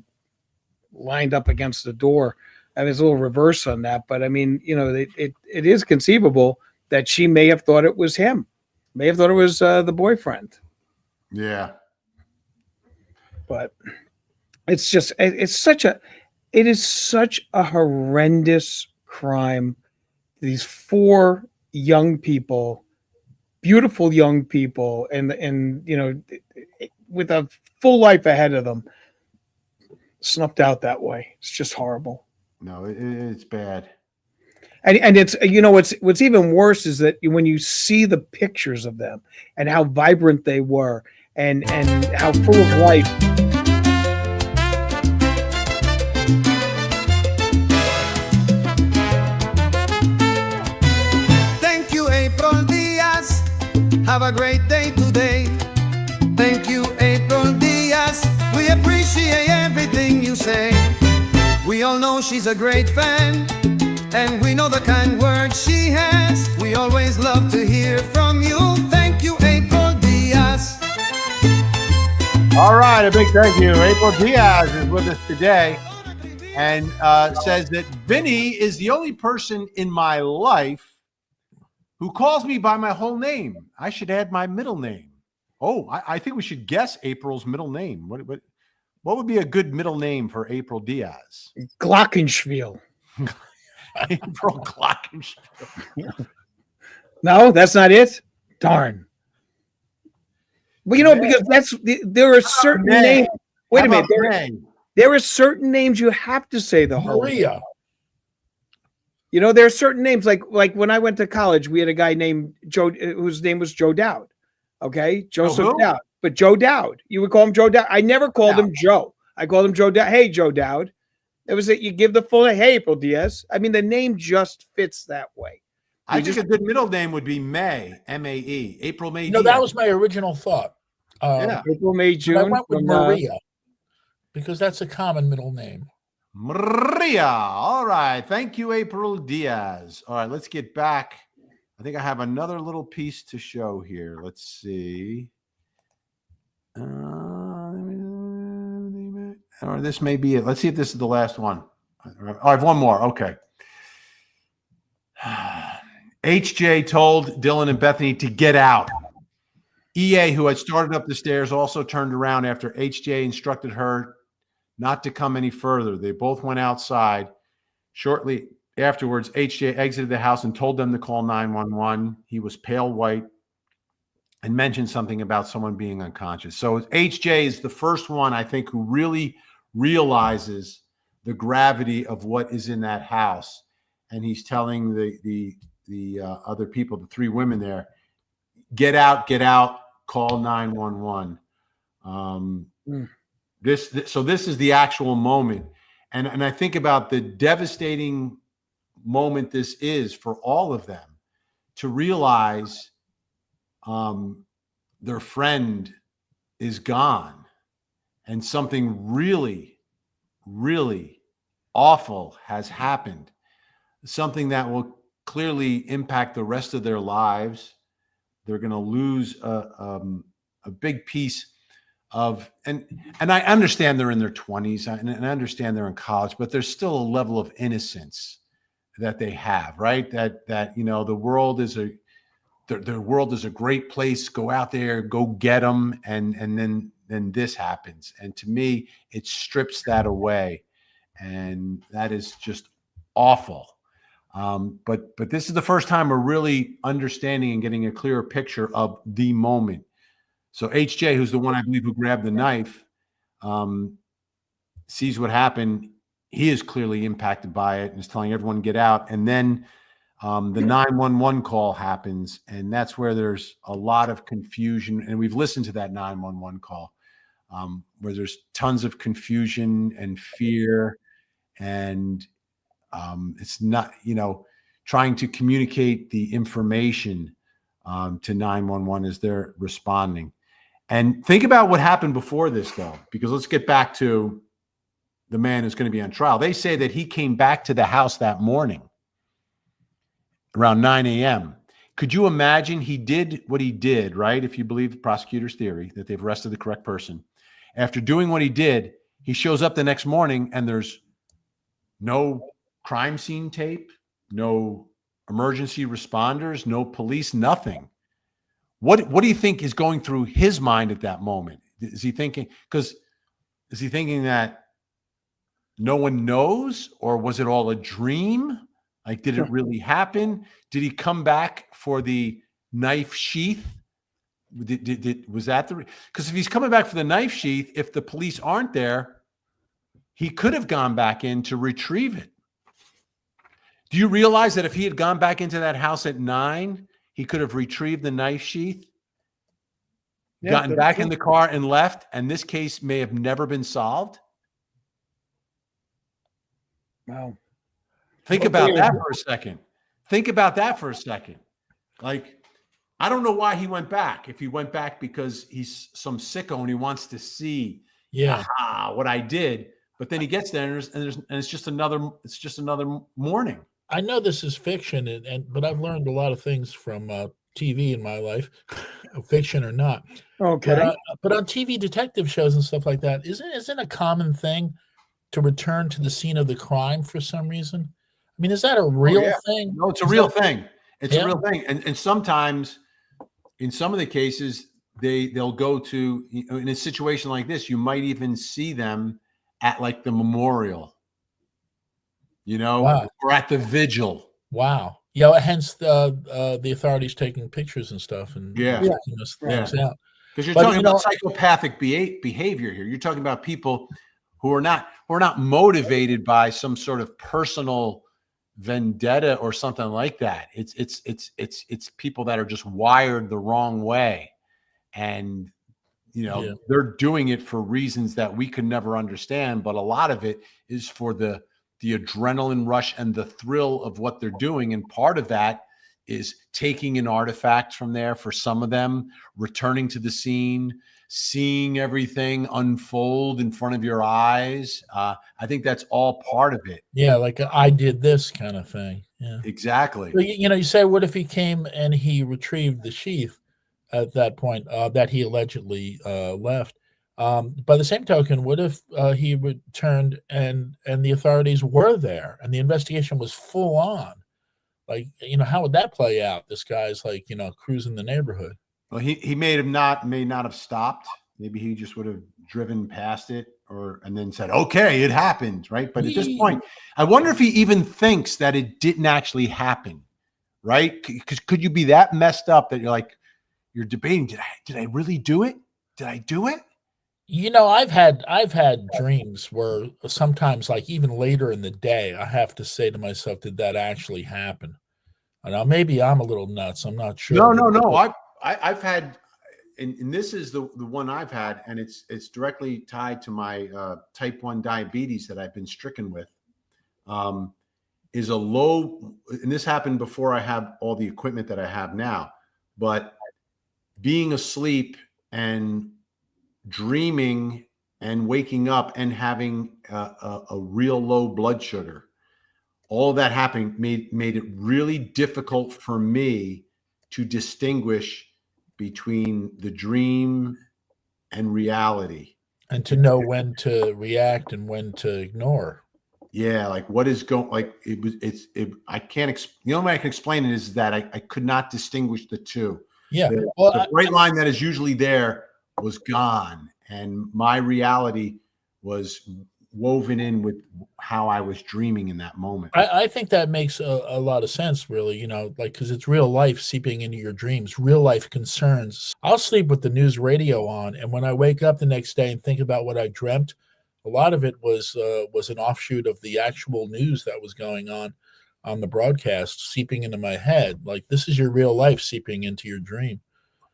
lined up against the door. I mean, it's a little reverse on that, but I mean, it is conceivable that she may have thought it was him, may have thought it was the boyfriend. Yeah. But it is such a horrendous crime. These four young people, beautiful young people, and with a full life ahead of them, snuffed out that way. It's just horrible. No, it's bad. And it's what's even worse is that when you see the pictures of them and how vibrant they were and how full of life. Thank you, April Diaz. Have a great day today. Thank you, April Diaz. We appreciate everything you say. We all know she's a great fan, and we know the kind words she has. We always love to hear from you. Thank you, April Diaz. All right, a big thank you. April Diaz is with us today and says that Vinnie is the only person in my life who calls me by my whole name. I should add my middle name. Oh, I think we should guess April's middle name. What would be a good middle name for April Diaz? Glockenspiel. April Glockenspiel. No, that's not it. Darn. Well, because there are certain names. Wait a minute. There are certain names you have to say the whole Maria. name. There are certain names like when I went to college, we had a guy named Joe, whose name was Joe Dowd. Okay, Joseph Dowd, but Joe Dowd. You would call him Joe Dowd. I never called him Joe. I called him Joe Dowd. Hey, Joe Dowd. It was that you give the full name. Hey, April Diaz. I mean, the name just fits that way. I think a good middle name would be May, M-A-E, April May. No, that Diaz. was my original thought. Yeah. April, May, But I June. went with from, Maria because that's a common middle name. Maria. All right. Thank you, April Diaz. All right, let's get back. I think I have another little piece to show here. Let's see. Or this may be it. Let's see if this is the last one. Oh, I have one more. Okay. HJ told Dylan and Bethany to get out. EA, who had started up the stairs, also turned around after HJ instructed her not to come any further. They both went outside. Shortly afterwards, HJ exited the house and told them to call 911. He was pale white and mentioned something about someone being unconscious. So HJ is the first one, I think, who really realizes the gravity of what is in that house. And he's telling the other people, the three women there, get out, call 911. So this is the actual moment. And I think about the devastating moment this is for all of them to realize their friend is gone and something really, really awful has happened. Something that will clearly impact the rest of their lives. They're going to lose a big piece of, and I understand they're in their 20s and I understand they're in college, but there's still a level of innocence that they have, right? That you know, the world is their world is a great place. Go out there, go get them, and then this happens. And to me, it strips that away, and that is just awful. But this is the first time we're really understanding and getting a clearer picture of the moment. So HJ, who's the one I believe who grabbed the knife, sees what happened. He is clearly impacted by it and is telling everyone to get out. And then the 911 call happens, and that's where there's a lot of confusion. And we've listened to that 911 call where there's tons of confusion and fear, and it's not, you know, trying to communicate the information to 911 as they're responding. And think about what happened before this, though, because let's get back to the man who's going to be on trial. They say that he came back to the house that morning around 9 a.m. Could you imagine he did what he did, right? If you believe the prosecutor's theory that they've arrested the correct person. After doing what he did, he shows up the next morning and there's no crime scene tape, no emergency responders, no police, nothing. What do you think is going through his mind at that moment? Is he thinking that no one knows, or was it all a dream? Like, did it really happen? Did he come back for the knife sheath? Was that because if he's coming back for the knife sheath, if the police aren't there, he could have gone back in to retrieve it. Do you realize that if he had gone back into that house at 9, he could have retrieved the knife sheath, gotten back in the car and left, and this case may have never been solved? Wow. Think about that for a second. Think about that for a second. Like, I don't know why he went back. If he went back because he's some sicko and he wants to see, what I did. But then he gets there and it's just another morning. I know this is fiction, but I've learned a lot of things from TV in my life, fiction or not. Okay. But on TV detective shows and stuff like that, isn't a common thing to return to the scene of the crime for some reason? I mean, is that a real thing? No, it's a real thing. It's a real thing. And sometimes in some of the cases, they'll go to, in a situation like this, you might even see them at like the memorial, or at the vigil. Wow. Yeah. Hence the authorities taking pictures and stuff and checking those things out. Because you're talking about psychopathic behavior here. You're talking about people who are not motivated by some sort of personal vendetta or something like that. It's people that are just wired the wrong way, and they're doing it for reasons that we could never understand. But a lot of it is for the adrenaline rush and the thrill of what they're doing, and part of that is taking an artifact from there for some of them, returning to the scene, seeing everything unfold in front of your eyes. I think that's all part of it. Yeah, like I did this kind of thing. Yeah. Exactly. So, you say, what if he came and he retrieved the sheath at that point that he allegedly left? By the same token, what if he returned and the authorities were there and the investigation was full on? Like, how would that play out? This guy's like, cruising the neighborhood. Well, he may not have stopped. Maybe he just would have driven past it and then said, okay, it happened, right? But at this point, I wonder if he even thinks that it didn't actually happen, right? Because could you be that messed up that you're debating, did I really do it? Did I do it? I've had dreams where sometimes, like even later in the day, I have to say to myself, did that actually happen? Now, maybe I'm a little nuts. I'm not sure. No. I've had, and this is the one I've had, and it's directly tied to my type 1 diabetes that I've been stricken with. Is a low, and this happened before I have all the equipment that I have now, but being asleep and dreaming and waking up and having a real low blood sugar, all of that happening made it really difficult for me to distinguish between the dream and reality, and to know when to react and when to ignore. Yeah, like what is going, like I can't, the only way I can explain it is that I could not distinguish the two. Yeah. The bright line that is usually there was gone, and my reality was woven in with how I was dreaming in that moment. I think that makes a lot of sense, really, because it's real life seeping into your dreams, real life concerns. I'll sleep with the news radio on, and when I wake up the next day and think about what I dreamt, a lot of it was an offshoot of the actual news that was going on the broadcast seeping into my head. Like, this is your real life seeping into your dream.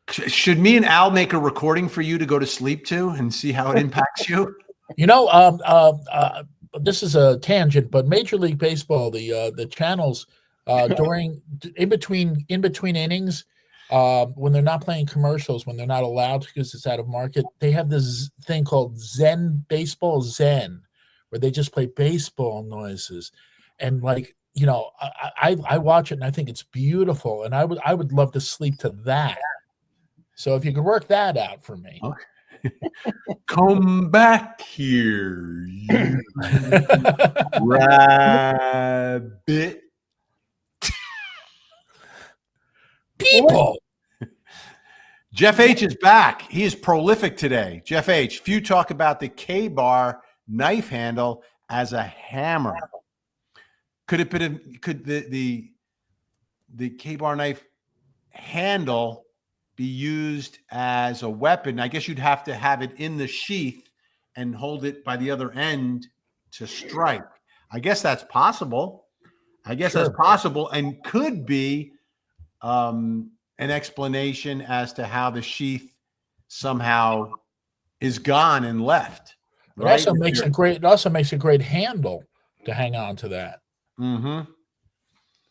Should me and Al make a recording for you to go to sleep to and see how it impacts you? This is a tangent, but Major League Baseball, the channels in between innings, when they're not playing commercials, when they're not allowed because it's out of market, they have this thing called Zen Baseball Zen, where they just play baseball noises, and I watch it and I think it's beautiful, and I would love to sleep to that. So if you could work that out for me. Okay. Come back here, you rabbit. People. Jeff H is back. He is prolific today. Jeff H, few talk about the K-bar knife handle as a hammer. Could the K-bar knife handle be used as a weapon? I guess you'd have to have it in the sheath and hold it by the other end to strike. I guess that's possible. That's possible, and could be an explanation as to how the sheath somehow is gone and left. It also makes a great handle to hang on to that. Mm-hmm. All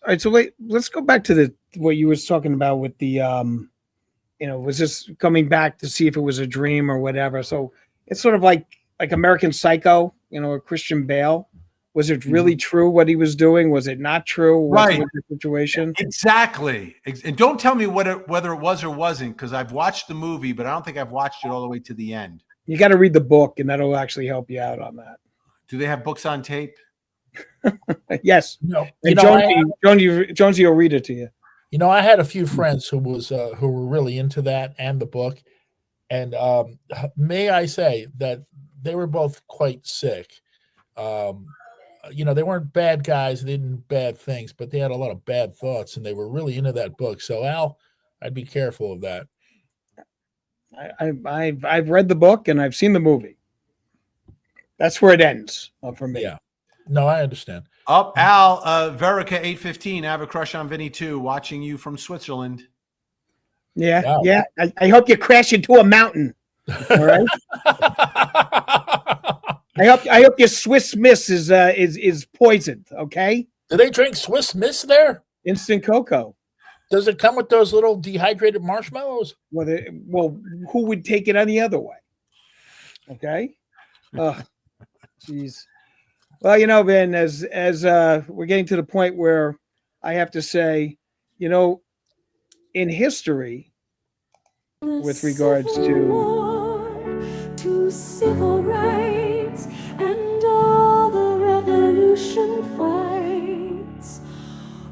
right, so let's go back to what you were talking about with the was this coming back to see if it was a dream or whatever. So it's sort of like American Psycho, or Christian Bale. Was it really true what he was doing? Was it not true? Right. What was the situation? Exactly. And don't tell me whether it was or wasn't, because I've watched the movie, but I don't think I've watched it all the way to the end. You got to read the book, and that'll actually help you out on that. Do they have books on tape? Yes. No. And Jonesey will read it to you. I had a few friends who were really into that and the book, and may I say that they were both quite sick. They weren't bad guys, they didn't do bad things, but they had a lot of bad thoughts, and they were really into that book. So Al, I'd be careful of that. I've read the book and I've seen the movie. That's where it ends for me. Yeah. No, I understand. Al, Verica 815, I have a crush on Vinnie too, watching you from Switzerland. Yeah, wow. Yeah. I hope you crash into a mountain. All right. I hope your Swiss Miss is poisoned. Okay. Do they drink Swiss Miss there? Instant cocoa. Does it come with those little dehydrated marshmallows? Well, who would take it any other way? Okay. Oh, jeez. Well, Ben, as we're getting to the point where I have to say, in history, with regards to civil rights and all the revolution fights,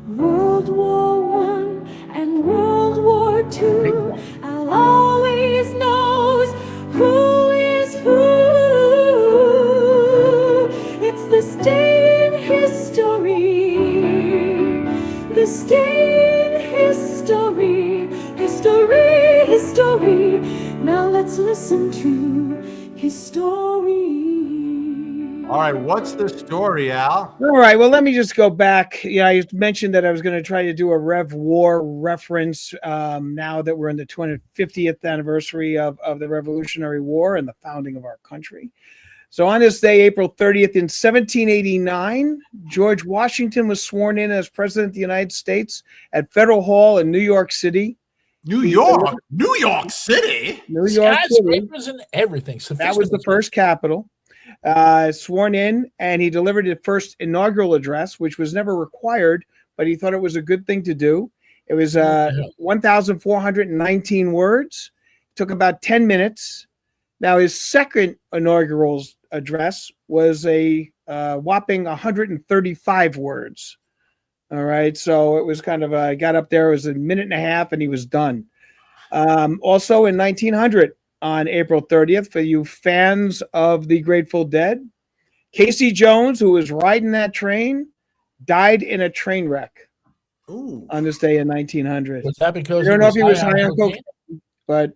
World War One and World War Two, I'll always knows who is who. It's this day in history, this day in history, history. Now let's listen to his story. All right, what's the story, Al? All right, well, let me just go back. Yeah, I mentioned that I was going to try to do a Rev War reference now that we're in the 250th anniversary of the Revolutionary War and the founding of our country. So on this day, April 30th, in 1789, George Washington was sworn in as President of the United States at Federal Hall in New York City. New York City. New York City. Skyscrapers and everything. That was the first capital. Sworn in, and he delivered his first inaugural address, which was never required, but he thought it was a good thing to do. It was 1,419 words. It took about 10 minutes. Now, his second inaugural address was a whopping 135 words. All right, so it was kind of got up there. It was a minute and a half, and he was done. Also, in 1900, on April 30th, for you fans of the Grateful Dead, Casey Jones, who was riding that train, died in a train wreck. Ooh. On this day in 1900. Was that because I don't know if he was high on cocaine, but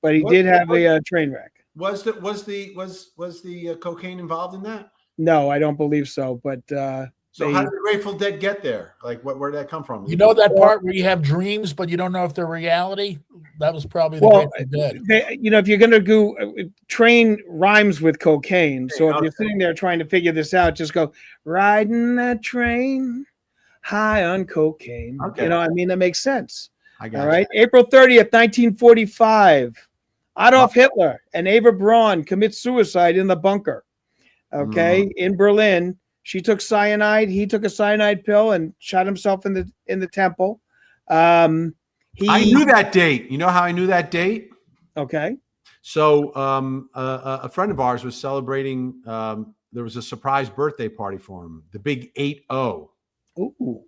he did have a train wreck. Was the cocaine involved in that? No, I don't believe so. But so how did the Grateful Dead get there? Like, where did that come from? You know that part where you have dreams, but you don't know if they're reality? That was probably the Grateful Dead. If you're going to go, train rhymes with cocaine. So if you're sitting there trying to figure this out, just go, riding that train, high on cocaine. Okay. That makes sense. I got All right. April 30th, 1945. Adolf Hitler and Eva Braun commit suicide in the bunker. Okay. In Berlin. She took cyanide. He took a cyanide pill and shot himself in the temple. I knew that date. You know how I knew that date? Okay. So a friend of ours was celebrating. There was a surprise birthday party for him. The big 8-0. Ooh.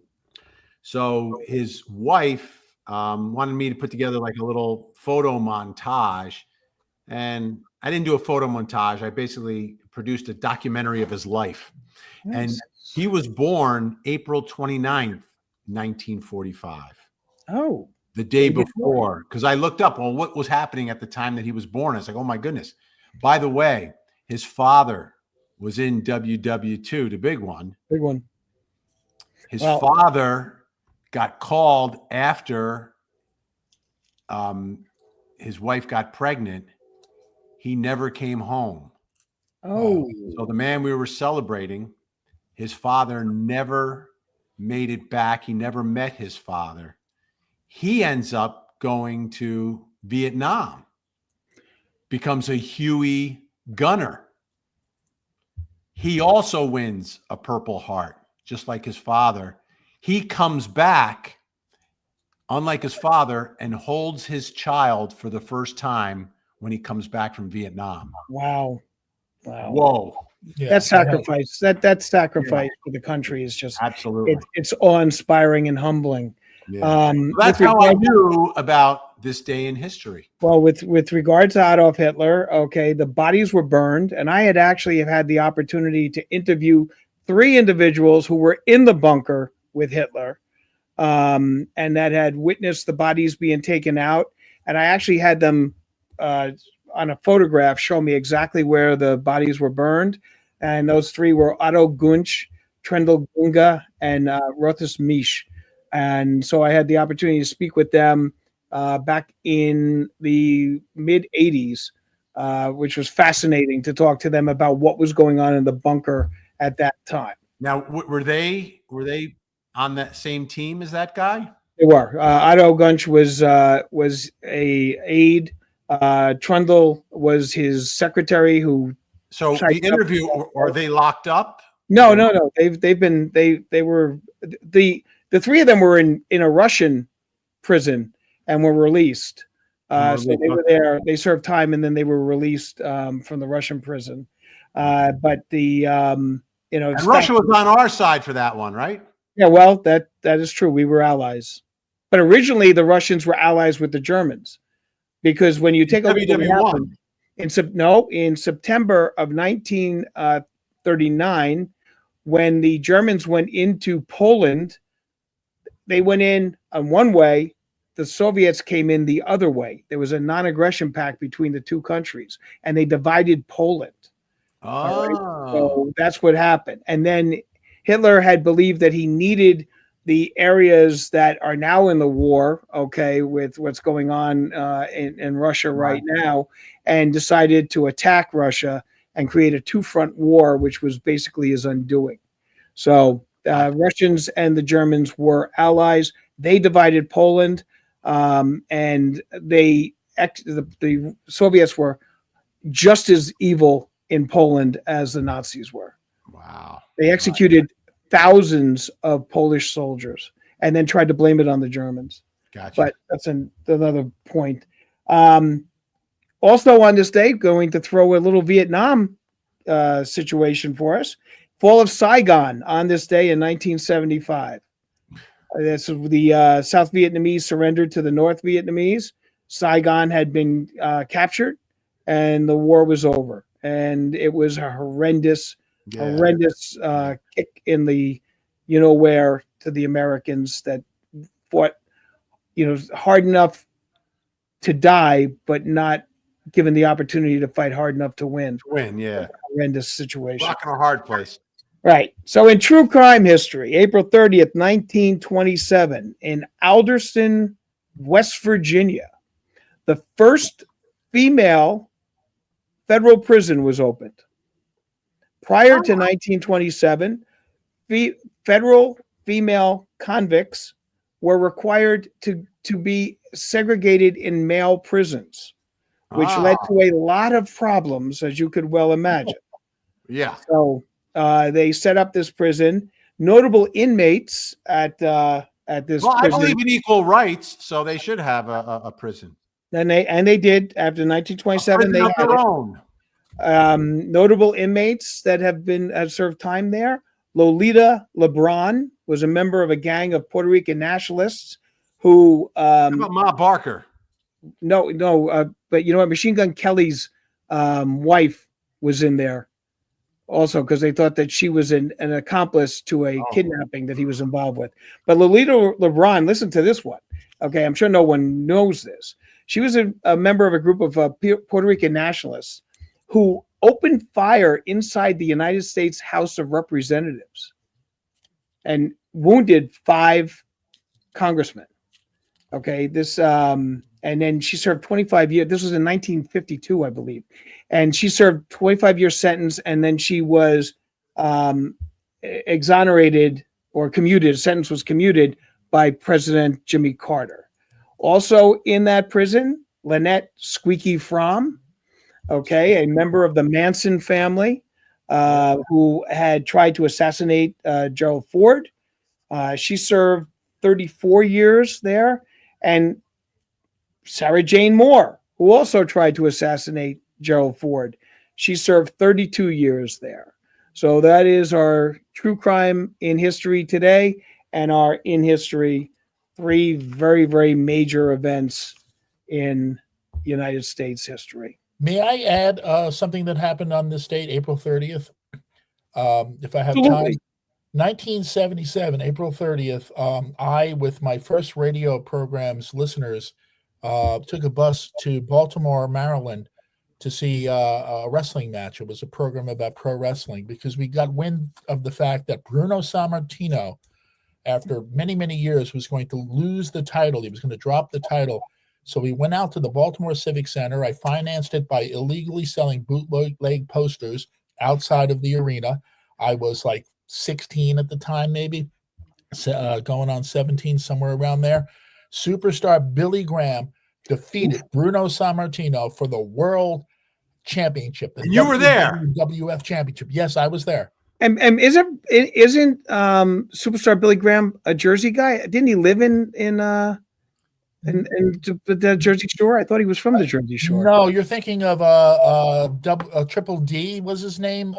So his wife wanted me to put together like a little photo montage, and I didn't do a photo montage. I basically produced a documentary of his life. Nice. And he was born April 29th, 1945. Oh. The day before, because I looked up what was happening at the time that he was born. I was like, oh my goodness. By the way, his father was in WW2, the big one. Big one. His father got called after his wife got pregnant. He never came home. Oh. So the man we were celebrating, his father never made it back. He never met his father. He ends up going to Vietnam, becomes a Huey gunner. He also wins a Purple Heart, just like his father. He comes back, unlike his father, and holds his child for the first time when he comes back from Vietnam. Wow. Whoa. Yeah, that sacrifice, that sacrifice for the country is just absolutely. It's awe-inspiring and humbling. Yeah. That's how I knew about this day in history. Well, with regard to Adolf Hitler, okay, the bodies were burned, and I had actually had the opportunity to interview 3 individuals who were in the bunker with Hitler, and that had witnessed the bodies being taken out. And I actually had them on a photograph show me exactly where the bodies were burned. And those 3 were Otto Gunsch, Trendel Gunga, and Rothus Misch. And so I had the opportunity to speak with them back in the mid 80s, which was fascinating to talk to them about what was going on in the bunker at that time. Now, were they on that same team as that guy? They were. Otto Gunch was a aide. Trundle was his secretary who So the typed up. interview, are they locked up? No, no, no. They were the three of them were in a Russian prison and were released. So they were there. They served time and then they were released from the Russian prison. But And Russia was on our side for that one, right? Yeah, well, that is true. We were allies, but originally the Russians were allies with the Germans, because when you take a look at what happened in September of 1939, when the Germans went into Poland, they went in on one way. The Soviets came in the other way. There was a non-aggression pact between the two countries, and they divided Poland. Oh, Right? So that's what happened. And then Hitler had believed that he needed the areas that are now in the war, okay, with what's going on in Russia right now, and decided to attack Russia and create a two-front war, which was basically his undoing. So Russians and the Germans were allies. They divided Poland, and the Soviets were just as evil in Poland as the Nazis were. wow. They executed thousands of Polish soldiers and then tried to blame it on the Germans. Gotcha. But that's another point. Also on this day, going to throw a little Vietnam situation for us. Fall of Saigon on this day in 1975. That's the South Vietnamese surrendered to the North Vietnamese. Saigon had been captured, and the war was over. And it was a horrendous kick in the where to the Americans that fought hard enough to die, but not given the opportunity to fight hard enough to win. Horrendous situation. Rock in a hard place. Right. So in true crime history, April 30th, 1927, in Alderson, West Virginia, the first female federal prison was opened. Prior to 1927, federal female convicts were required to be segregated in male prisons, which led to a lot of problems, as you could well imagine. Yeah. So they set up this prison. Notable inmates at this prison. I believe in equal rights, so they should have a prison. And they did after 1927. They had their own. Notable inmates that have served time there. Lolita LeBron was a member of a gang of Puerto Rican nationalists who. How about Ma Barker? No, but you know what? Machine Gun Kelly's wife was in there also because they thought that she was an accomplice to a kidnapping that he was involved with. But Lolita LeBron, listen to this one. Okay, I'm sure no one knows this. She was a member of a group of Puerto Rican nationalists who opened fire inside the United States House of Representatives and wounded 5 congressmen. Okay, and then she served 25 years. This was in 1952, I believe. And she served 25-year sentence, and then she was exonerated or commuted. A sentence was commuted by President Jimmy Carter. Also in that prison, Lynette Squeaky Fromm, okay, a member of the Manson family who had tried to assassinate Gerald Ford. She served 34 years there. And Sarah Jane Moore, who also tried to assassinate Gerald Ford. She served 32 years there. So that is our true crime in history today, and our in history 3 very, very major events in United States history. May I add something that happened on this date, April 30th? If I have Absolutely. time. 1977, April 30th, I, with my first radio program's listeners, took a bus to Baltimore, Maryland to see a wrestling match. It was a program about pro wrestling because we got wind of the fact that Bruno Sammartino, after many, many years, was going to lose the title. He was going to drop the title. So we went out to the Baltimore Civic Center. I financed it by illegally selling bootleg posters outside of the arena. I was like 16 at the time, maybe. going on 17, somewhere around there. Superstar Billy Graham defeated Bruno Sammartino for the world championship. And you were there. WWF championship. Yes, I was there. And isn't Superstar Billy Graham a Jersey guy? Didn't he live in the Jersey Shore? I thought he was from the Jersey Shore. No, you're thinking of Triple D was his name.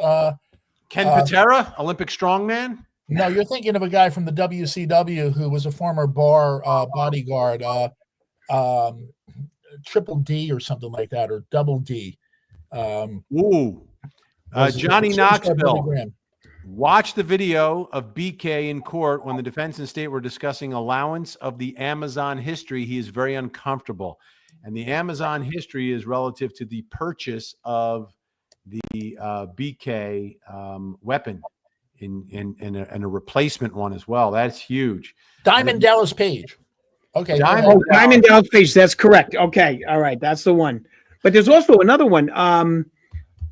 Ken Patera, Olympic strongman. No, you're thinking of a guy from the WCW who was a former bar bodyguard, Triple D or something like that, or Double D. Johnny Knoxville. Watch the video of BK in court when the defense and state were discussing allowance of the Amazon history. He is very uncomfortable. And the Amazon history is relative to the purchase of the BK weapon and a replacement one as well. That's huge. Diamond Dallas Page. Okay. Diamond Dallas Page. That's correct. Okay. All right. That's the one. But there's also another one.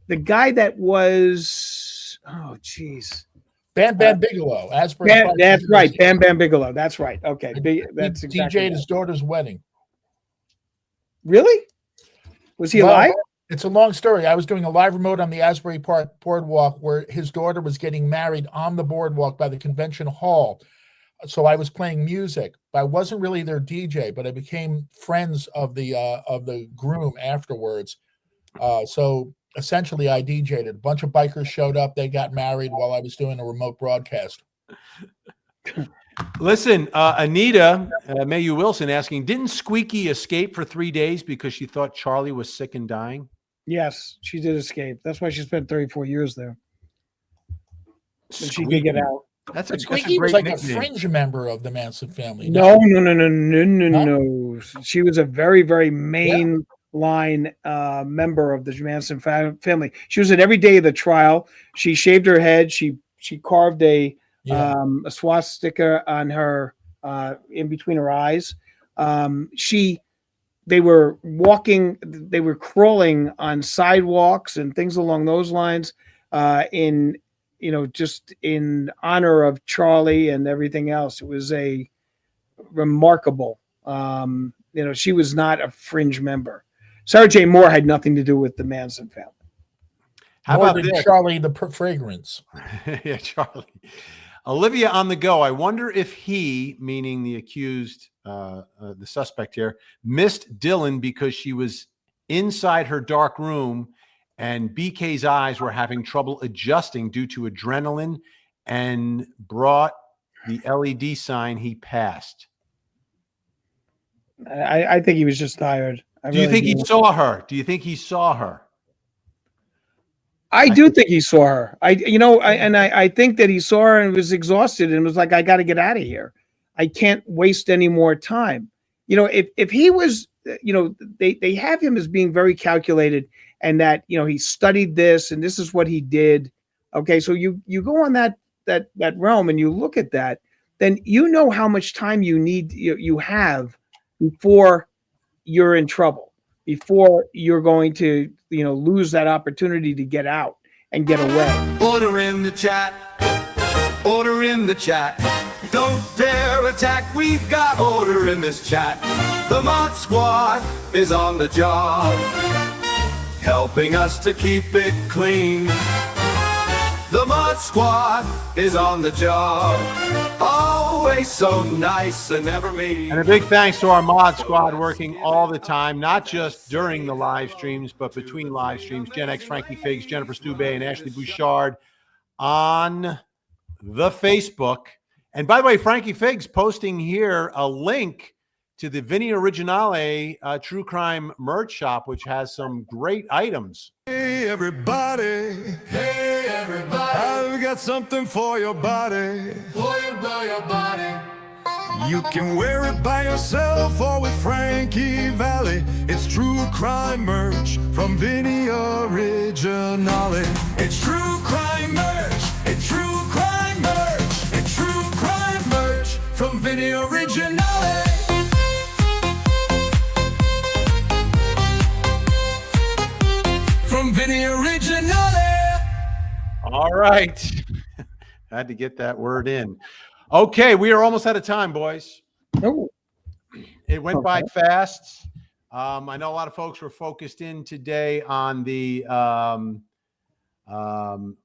The guy that was, oh, geez. Bam Bam Bigelow. That's right. Bam Bam Bigelow. That's right. Okay. That's exactly DJ'd his daughter's wedding. Really? Was he alive? It's a long story. I was doing a live remote on the Asbury Park boardwalk where his daughter was getting married on the boardwalk by the convention hall. So I was playing music. I wasn't really their DJ, but I became friends of the groom afterwards. So essentially, I DJ'd. A bunch of bikers showed up. They got married while I was doing a remote broadcast. Listen, Anita Mayu Wilson asking, didn't Squeaky escape for 3 days because she thought Charlie was sick and dying? Yes, she did escape. That's why she spent 34 years there. So she Squeaky. could get out. That's a Squeaky great was like nickname. a fringe member of the Manson family. No. She was a very, very mainline member of the Manson family. She was at every day of the trial. She shaved her head. She carved a swastika on her in between her eyes. They were crawling on sidewalks and things along those lines just in honor of Charlie and everything else. It was a remarkable, she was not a fringe member. Sarah J. Moore had nothing to do with the Manson family. How about this? Charlie the fragrance? Yeah, Charlie. Olivia on the go. I wonder if he, meaning the accused, the suspect here, missed Dylan because she was inside her dark room and BK's eyes were having trouble adjusting due to adrenaline and brought the LED sign he passed. I think he was just tired. Do you think he saw her? Do you think he saw her? I do think he saw her. I think that he saw her and was exhausted and was like, I got to get out of here. I can't waste any more time. If he was, they have him as being very calculated and that, he studied this and this is what he did. Okay. So you go on that realm and you look at that, then you know how much time you have before you're in trouble, before you're going to, lose that opportunity to get out and get away. Order in the chat. Order in the chat. Don't dare attack. We've got order in this chat. The Mod Squad is on the job, helping us to keep it clean. The Mod Squad is on the job, always so nice and never mean. And a big thanks to our Mod Squad working all the time, not just during the live streams, but between live streams. Gen X, Frankie Figs, Jennifer Stubbe, and Ashley Bouchard on the Facebook. And by the way, Frankie Figs posting here a link to the Vinnie Originale True Crime merch shop, which has some great items. Hey everybody, hey everybody, I've got something for your body, for your body. You can wear it by yourself or with Frankie Valli. It's True Crime merch from Vinnie Originale. It's True Crime merch. It's True Crime merch. It's True Crime merch from Vinnie Originale. From Vinnie Originale. All right. I had to get that word in. Okay, we are almost out of time, boys. Oh, It went by fast. I know a lot of folks were focused in today on the Karen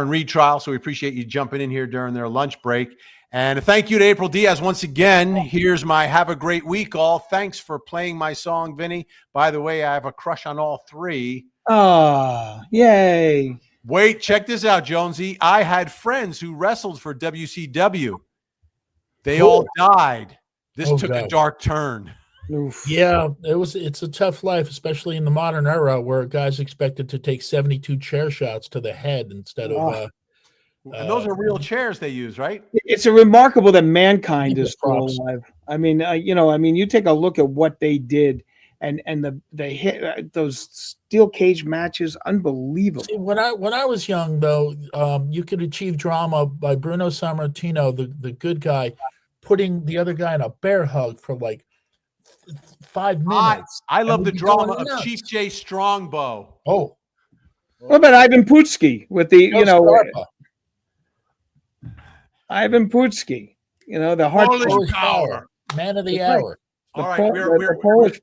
Reed trial, so we appreciate you jumping in here during their lunch break. And thank you to April Diaz once again. Here's my have a great week, all. Thanks for playing my song, Vinny. By the way, I have a crush on all three. Yay. Wait, check this out, Jonesy. I had friends who wrestled for WCW. They all died. This took a dark turn. Oof. Yeah, it's a tough life, especially in the modern era where guys expected to take 72 chair shots to the head instead of And those are real chairs they use, right? It's remarkable that mankind is still props. alive. I mean, you take a look at what they did, and the hit those steel cage matches, unbelievable. See, when I was young, though, you could achieve drama by Bruno Sammartino, the good guy, putting the other guy in a bear hug for like 5 minutes. I love And the we'd be drama going of nuts. Chief J Strongbow. Oh, What about Ivan Putski with the Scarpa. Ivan Putski, the heart Polish Polish power. power, man of the That's right. hour. the, All right, Pol- the Polish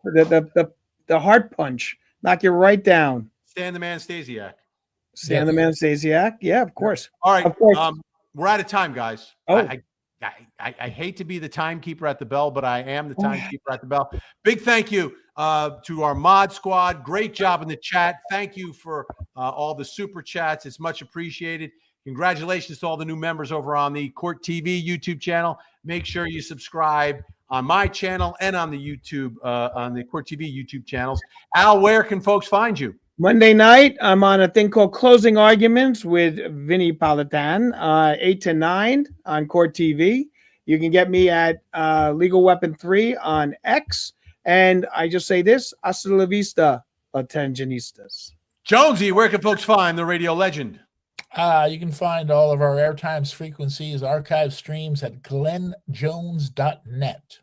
the heart punch, knock you right down. Stan the Man Stasiak. Stan the Man Stasiak, yeah, of course. All right, Of course. we're out of time, guys. Oh. I hate to be the timekeeper at the bell, but I am the timekeeper at the bell. Big thank you to our mod squad. Great job in the chat. Thank you for all the super chats. It's much appreciated. Congratulations to all the new members over on the Court TV YouTube channel. Make sure you subscribe on my channel and on the YouTube, on the Court TV YouTube channels. Al, where can folks find you? Monday night, I'm on a thing called Closing Arguments with Vinnie Politan, 8 to 9 on Court TV. You can get me at Legal Weapon 3 on X. And I just say this, hasta la vista, Atentionistas. Jonesy, where can folks find the radio legend? You can find all of our airtimes, frequencies, archive streams at glennjones.net.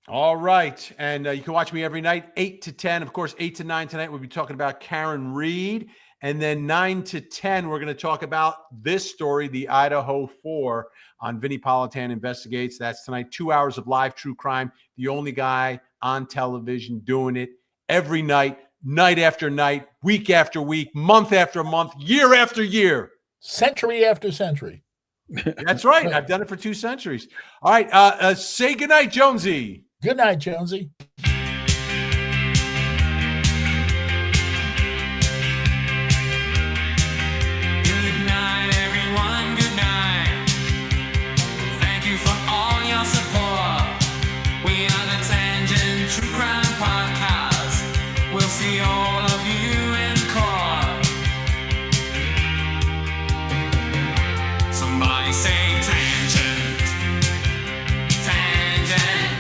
All right. And you can watch me every night, 8 to 10. Of course, 8 to 9 tonight, we'll be talking about Karen Reed. And then 9 to 10, we're going to talk about this story, the Idaho 4 on Vinnie Politan Investigates. That's tonight, 2 hours of live true crime. The only guy on television doing it every night, night after night, week after week, month after month, year after year. Century after century. That's right. I've done it for 2 centuries. All right. Say goodnight, Jonesy. Good night, Jonesy. Good night, everyone. Good night. Thank you for all your support. We are the Tangent True Crime Podcast. We'll see all of you in court. Somebody say tangent. Tangent.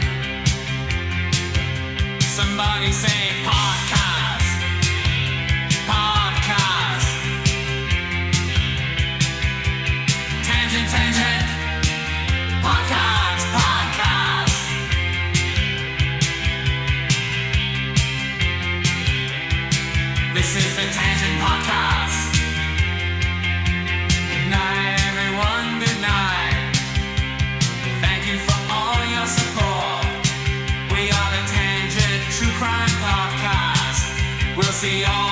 Somebody say podcast. Podcast. Tangent, tangent. Podcast, podcast. This is the Tangent Podcast. Good night, everyone. Good night. Thank you for all your support. We are the Tangent True Crime Podcast. We'll see you all